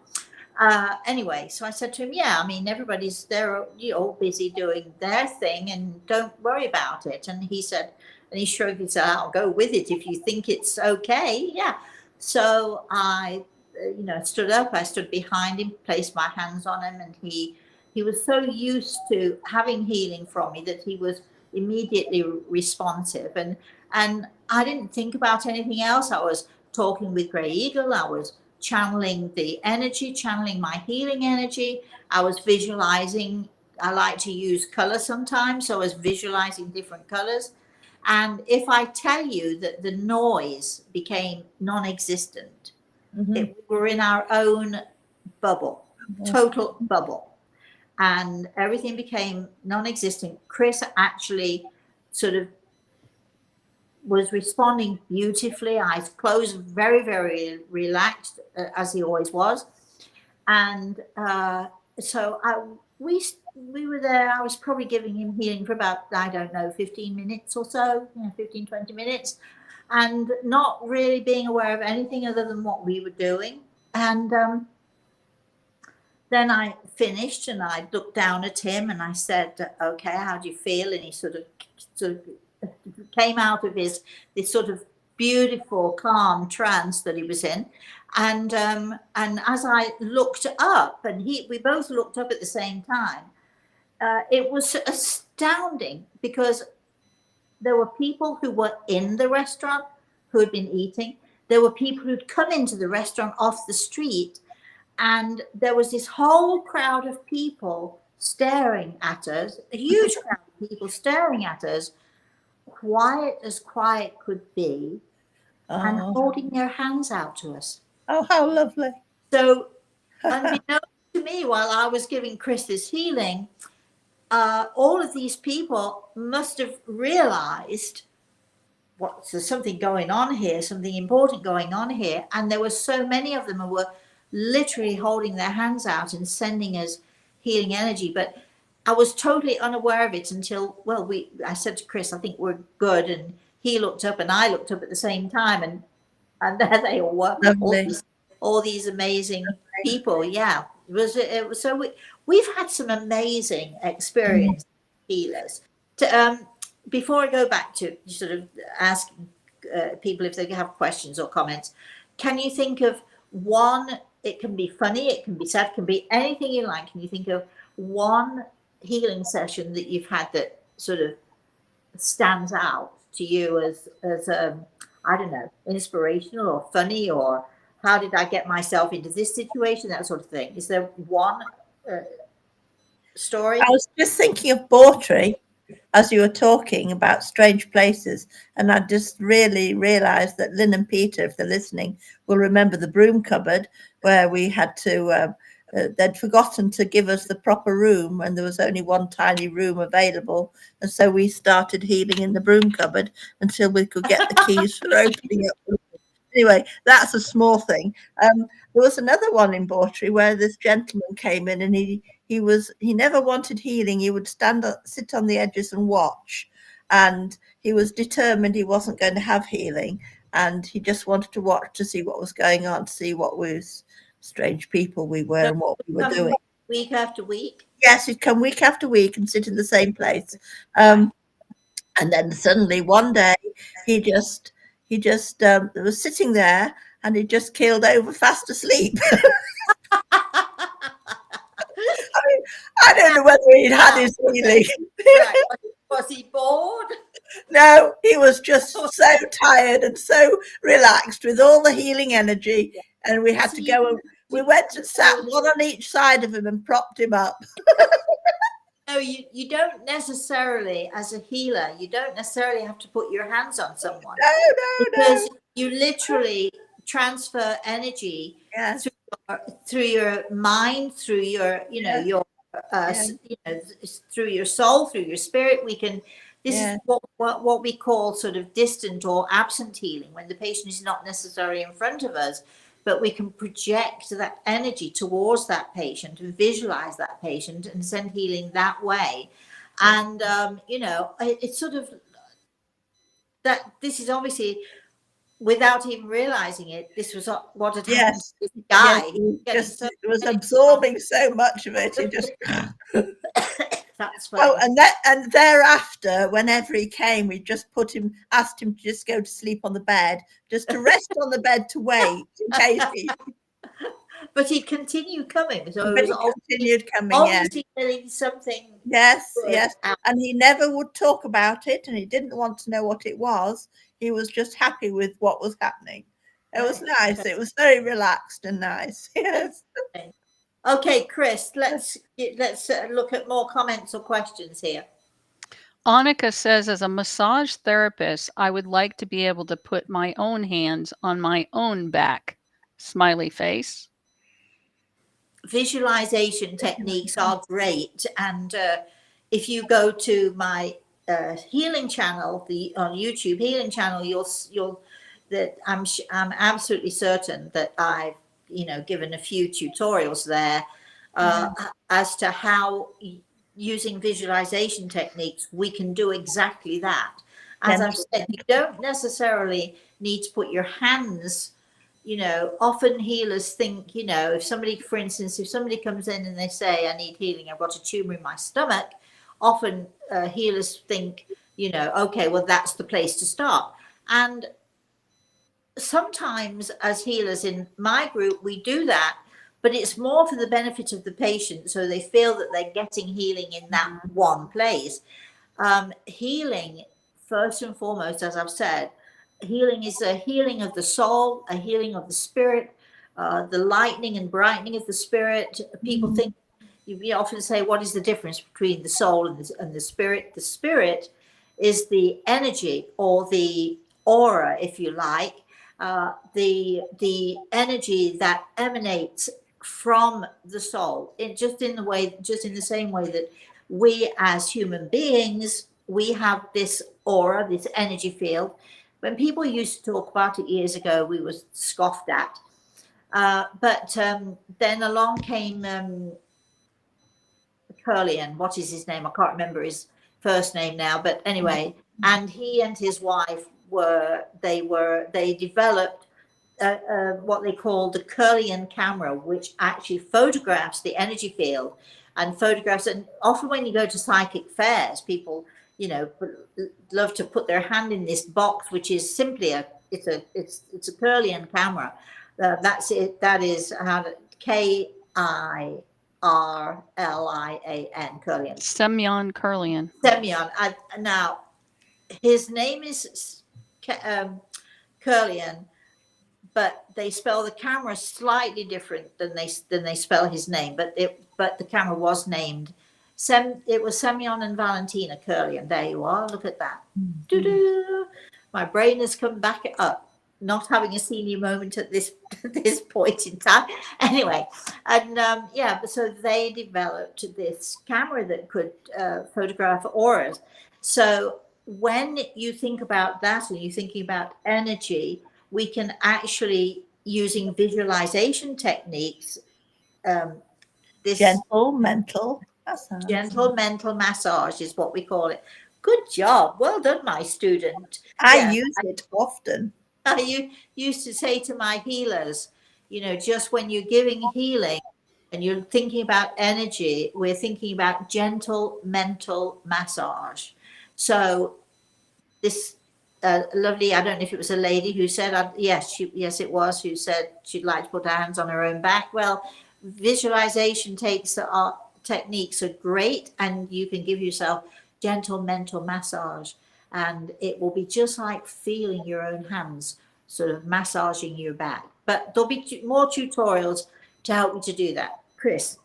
Anyway, so I said to him, yeah, I mean, they're all busy doing their thing and don't worry about it. And he said, and he shrugged his said, I'll go with it if you think it's okay. Yeah. So I, stood up, I stood behind him, placed my hands on him, and he was so used to having healing from me that he was immediately responsive. And I didn't think about anything else. I was talking with Grey Eagle. I was channeling the energy, channeling my healing energy. I was visualizing. I like to use color sometimes, so I was visualizing different colors. And if I tell you that the noise became non-existent, we were in our own bubble, total bubble, and everything became non-existent. Chris actually sort of was responding beautifully, eyes closed, very, very relaxed, as he always was. And so we were there. I was probably giving him healing for about, I don't know, 15 minutes or so, 15, 20 minutes, and not really being aware of anything other than what we were doing. And then I finished and I looked down at him and I said, okay, how do you feel? And he sort of came out of this sort of beautiful, calm trance that he was in. And as I looked up, and we both looked up at the same time, it was astounding because there were people who were in the restaurant who had been eating. There were people who'd come into the restaurant off the street, and there was this whole crowd of people staring at us, a huge crowd of people staring at us, quiet as quiet could be, and holding their hands out to us. Oh, how lovely. So, unbeknownst to me, while I was giving Chris this healing, all of these people must have realized there's something going on here, something important going on here. And there were so many of them who were literally holding their hands out and sending us healing energy. But I was totally unaware of it until, I said to Chris, I think we're good. And he looked up and I looked up at the same time. And there they all were, all these amazing people. Yeah, it was so we've had some amazing experience healers. Before I go back to sort of asking people if they have questions or comments, can you think of one? It can be funny, it can be sad, it can be anything you like. Can you think of one healing session that you've had that sort of stands out to you as I don't know, inspirational or funny, or how did I get myself into this situation, that sort of thing? Is there one story? I was just thinking of Bawtry as you were talking about strange places, and I just really realized that Lynn and Peter, if they're listening, will remember the broom cupboard where we had to they'd forgotten to give us the proper room, and there was only one tiny room available, and so we started healing in the broom cupboard until we could get the keys for opening up. Anyway, that's a small thing. There was another one in Bawtry where this gentleman came in, and he never wanted healing. He would sit on the edges and watch, and he was determined he wasn't going to have healing, and he just wanted to watch to see what was going on, to see what was strange people we were and what we were doing. Week after week? Yes, he'd come week after week and sit in the same place. And then suddenly one day he just was sitting there and he just keeled over fast asleep. I mean, I don't know whether he'd had his healing. Right. Was he bored? No, he was just so tired and so relaxed with all the healing energy. And we had to go and we went and sat one on each side of him and propped him up. No, you don't necessarily, as a healer, you don't necessarily have to put your hands on someone. No. Because you literally transfer energy through your mind, through your, your through your soul, through your spirit. We can. This Yeah. is what we call sort of distant or absent healing, when the patient is not necessarily in front of us, but we can project that energy towards that patient and visualize that patient and send healing that way. And it's sort of that. This is obviously, without even realizing it, this was what had happened to this guy. Yes, it was absorbing so much of it. He just That's funny. and thereafter, whenever he came, we just asked him to just go to sleep on the bed, just to rest on the bed to wait in case he. But he'd continue coming, so But it was he continued coming. obviously getting something. Yes, good yes, out. and he never would talk about it, and he didn't want to know what it was. He was just happy with what was happening. It was nice. It was very relaxed and nice. Yes. Okay, Chris, let's look at more comments or questions here. Annika says, as a massage therapist, I would like to be able to put my own hands on my own back. Smiley face. Visualization techniques are great, and if you go to my healing channel, on YouTube healing channel, you'll that I'm absolutely certain that I've given a few tutorials there as to how using visualization techniques we can do exactly that. As I've said, you don't necessarily need to put your hands. Often healers think, if somebody, for instance, if somebody comes in and they say, I need healing, I've got a tumor in my stomach, often healers think, okay, well, that's the place to start. And sometimes as healers in my group, we do that, but it's more for the benefit of the patient, so they feel that they're getting healing in that one place. Healing, first and foremost, as I've said, healing is a healing of the soul, a healing of the spirit, the lightening and brightening of the spirit. People think, you often say, what is the difference between the soul and the spirit? The spirit is the energy, or the aura, if you like, the energy that emanates from the soul. Just in the same way that we as human beings, we have this aura, this energy field. When people used to talk about it years ago, we were scoffed at. But then along came Curlian. What is his name? I can't remember his first name now. But anyway, and he and his wife they developed what they call the Curlian camera, which actually photographs the energy field and photographs. And often when you go to psychic fairs, people love to put their hand in this box, which is simply it's a Curlian camera. That's it. That is how KIRLIAN, Curlian. Semyon Kurlian. Semyon. Now his name is Curlian, but they spell the camera slightly different than they spell his name. But the camera was named. It was Semyon and Valentina Curlian. There you are. Look at that. Doo-doo. My brain has come back up. Not having a senior moment at this point in time. Anyway, and so they developed this camera that could photograph auras. So when you think about that, and you're thinking about energy, we can actually, using visualization techniques, this gentle mental massage is what we call it. Good job. Well done, my student. I use it often. I used to say to my healers, just when you're giving healing and you're thinking about energy, we're thinking about gentle mental massage. So this lovely, I don't know if it was a lady who said, yes, it was, who said she'd like to put her hands on her own back. Well, visualization techniques are great, and you can give yourself gentle mental massage, and it will be just like feeling your own hands sort of massaging your back. But there'll be more tutorials to help you to do that. Chris.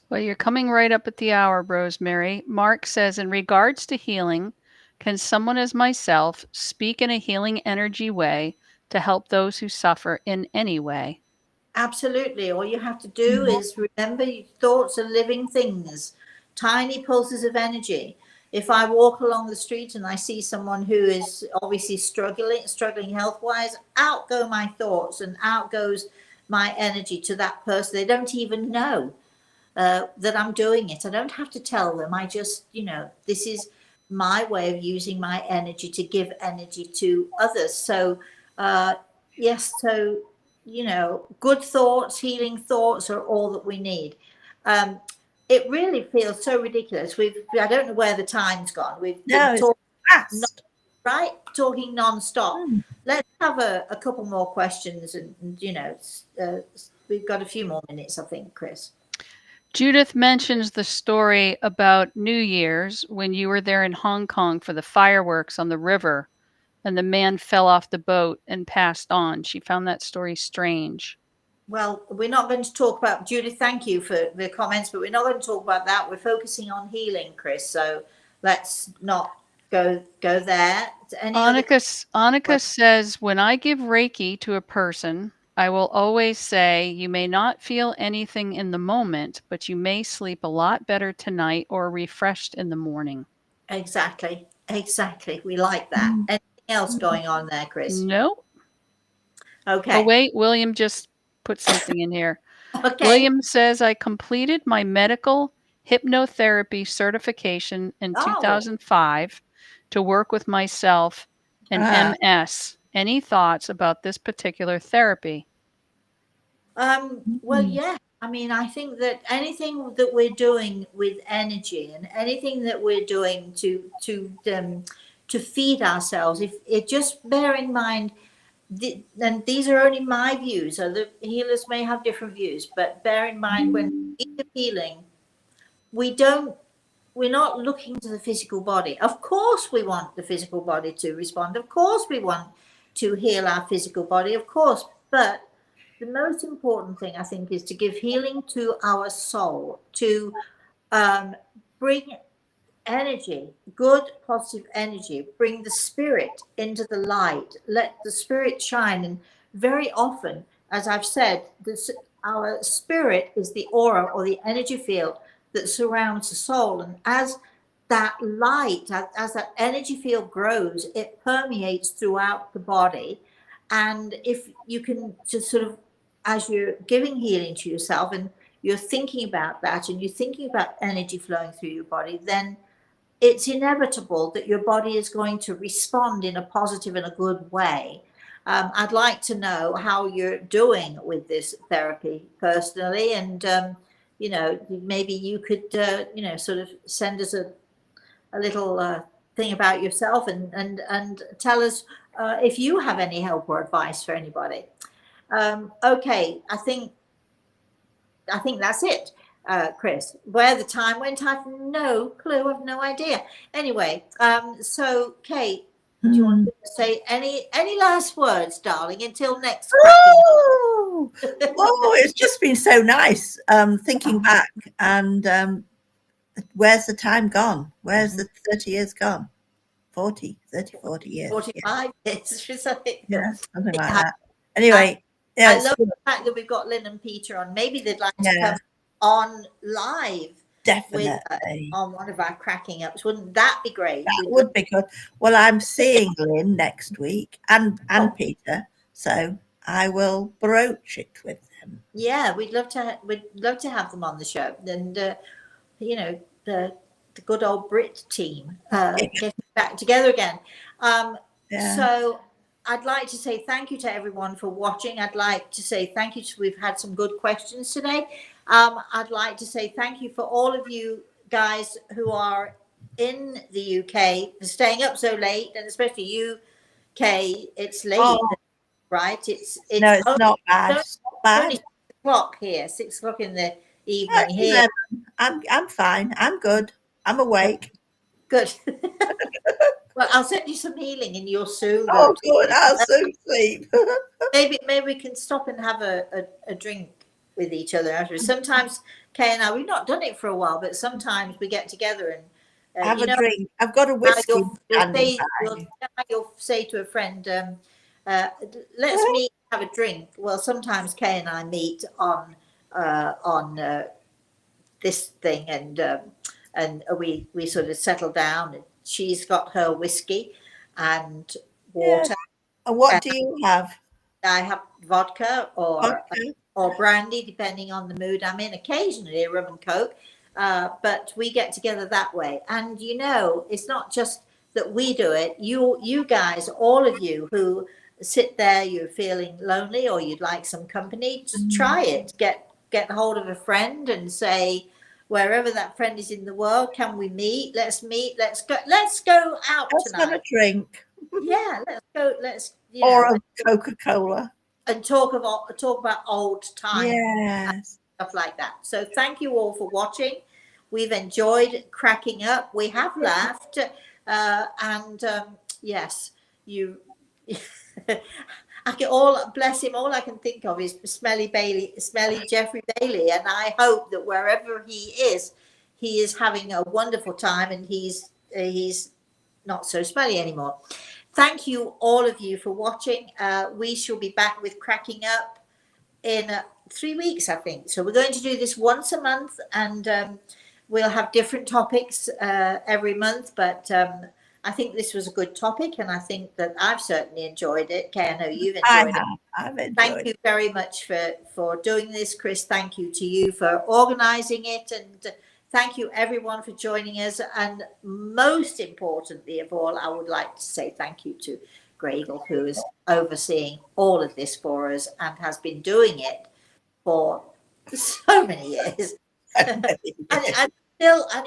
Well, you're coming right up at the hour, Rosemary. Mark says, in regards to healing, can someone as myself speak in a healing energy way to help those who suffer in any way? Absolutely. All you have to do is remember your thoughts are living things, tiny pulses of energy. If I walk along the street and I see someone who is obviously struggling health-wise, out go my thoughts and out goes my energy to that person. They don't even know that I'm doing it. I don't have to tell them. I just, this is my way of using my energy to give energy to others. So, yes, so, good thoughts, healing thoughts are all that we need. It really feels so ridiculous. I don't know where the time's gone. We've been talking, Fast. right? Talking non-stop. Mm. Let's have a couple more questions and we've got a few more minutes, I think, Chris. Judith mentions the story about New Year's when you were there in Hong Kong for the fireworks on the river and the man fell off the boat and passed on. She found that story strange. Well, we're not going to talk about, Judith, thank you for the comments, but we're not going to talk about that. We're focusing on healing, Chris. So let's not go there. Annika says, when I give Reiki to a person, I will always say, you may not feel anything in the moment, but you may sleep a lot better tonight or refreshed in the morning. Exactly. We like that. Anything else going on there, Chris? Nope. Okay. Oh, wait, William just put something in here. Okay. William says, I completed my medical hypnotherapy certification in 2005 to work with myself and MS. Any thoughts about this particular therapy? Well, yeah. I mean, I think that anything that we're doing with energy and anything that we're doing to feed ourselves, if it just bear in mind, and these are only my views. Other healers may have different views, but bear in mind when we do healing, we're not looking to the physical body. Of course, we want the physical body to respond. Of course, we want to heal our physical body. Of course, but the most important thing, I think, is to give healing to our soul, to bring energy, good, positive energy, bring the spirit into the light, let the spirit shine. And very often, as I've said, our spirit is the aura or the energy field that surrounds the soul. And as that light, as that energy field grows, it permeates throughout the body. And if you can just sort of, as you're giving healing to yourself and you're thinking about that and you're thinking about energy flowing through your body, then it's inevitable that your body is going to respond in a positive and a good way. I'd like to know how you're doing with this therapy personally, and maybe you could sort of send us a little thing about yourself and tell us if you have any help or advice for anybody. Okay, I think that's it. Chris, where the time went, I've no clue. I've no idea. Anyway, so Kate, do you want to say any last words, darling, until next Oh, it's just been so nice thinking back and where's the time gone? Where's the 30 years gone? 40 years. 45 years. Yeah, something like that. Anyway, I love the fact that we've got Lynn and Peter on. Maybe they'd like to come on live. Definitely. On one of our kRAk-ing ups. Wouldn't that be great? That would be good. Well, I'm seeing Lynn next week and Peter, so I will broach it with them. Yeah, we'd love to have them on the show. And the good old Brit team getting back together again. So I'd like to say thank you to everyone for watching. I'd like to say thank you. We've had some good questions today. I'd like to say thank you for all of you guys who are in the UK for staying up so late, and especially you, Kay. It's late, right? It's not bad. It's not bad. Only 6 o'clock here. 6 o'clock in the evening here. I'm fine. I'm good. I'm awake. Good. Well, I'll send you some healing and you'll soon go. Oh, good. I'll soon sleep. maybe we can stop and have a drink with each other after. Sometimes Kay and I, we've not done it for a while, but sometimes we get together and have a drink. I've got a whiskey. You'll say to a friend, let's meet have a drink. Well, sometimes Kay and I meet on this thing, and we sort of settle down. And she's got her whiskey and water. And what And do you have? I have vodka Vodka? or brandy, depending on the mood I'm in. Occasionally a rum and coke, but we get together that way. And you know, it's not just that we do it. You guys, all of you who sit there, you're feeling lonely or you'd like some company, just try it. Get hold of a friend and say, wherever that friend is in the world, can we meet? Let's meet. Let's go out Let's have a tonight. drink. Yeah, let's go. Let's Or a Coca-Cola. and talk about old times. Yes. Stuff like that. So thank you all for watching. We've enjoyed cracking up. We have laughed, and yes, you. I can bless him. All I can think of is smelly Jeffrey Bailey, and I hope that wherever he is having a wonderful time, and he's not so smelly anymore. Thank you, all of you, for watching. We shall be back with Cracking Up in 3 weeks, I think. So we're going to do this once a month, and we'll have different topics every month. But I think this was a good topic, and I think that I've certainly enjoyed it. Kay, I know you've enjoyed it. I've enjoyed Thank you very much for doing this, Chris. Thank you to you for organising it, and thank you everyone for joining us. And most importantly of all, I would like to say thank you to Gregel, who is overseeing all of this for us and has been doing it for so many years. and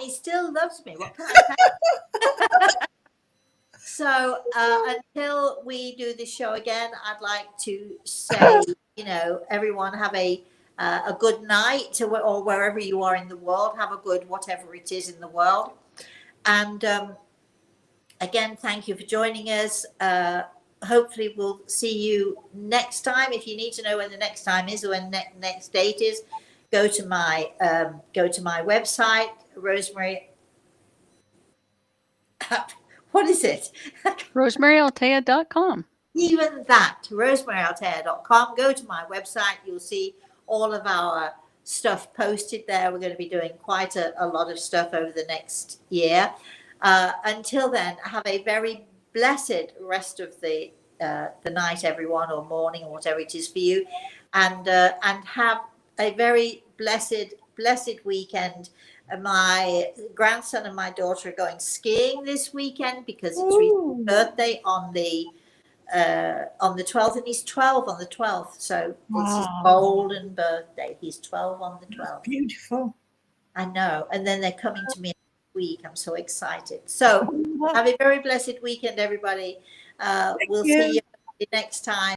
he still loves me. What can I say? So until we do this show again, I'd like to say, you know, everyone have a good night, or wherever you are in the world, have a good whatever it is in the world. And again, thank you for joining us. Hopefully we'll see you next time. If you need to know when the next time is or when next date is, go to my website, Rosemary. What is it? RosemaryAltea.com. Even that, RosemaryAltea.com. Go to my website. You'll see all of our stuff posted there. We're going to be doing quite a lot of stuff over the next year. Until then, have a very blessed rest of the night, everyone, or morning, or whatever it is for you, and have a very blessed weekend. My grandson and my daughter are going skiing this weekend because it's his birthday on the 12th, and he's 12 on the 12th. So it's his golden birthday. He's 12 on the 12th. Beautiful. I know. And then they're coming to me next week. I'm so excited. So have a very blessed weekend, everybody. We'll see you next time.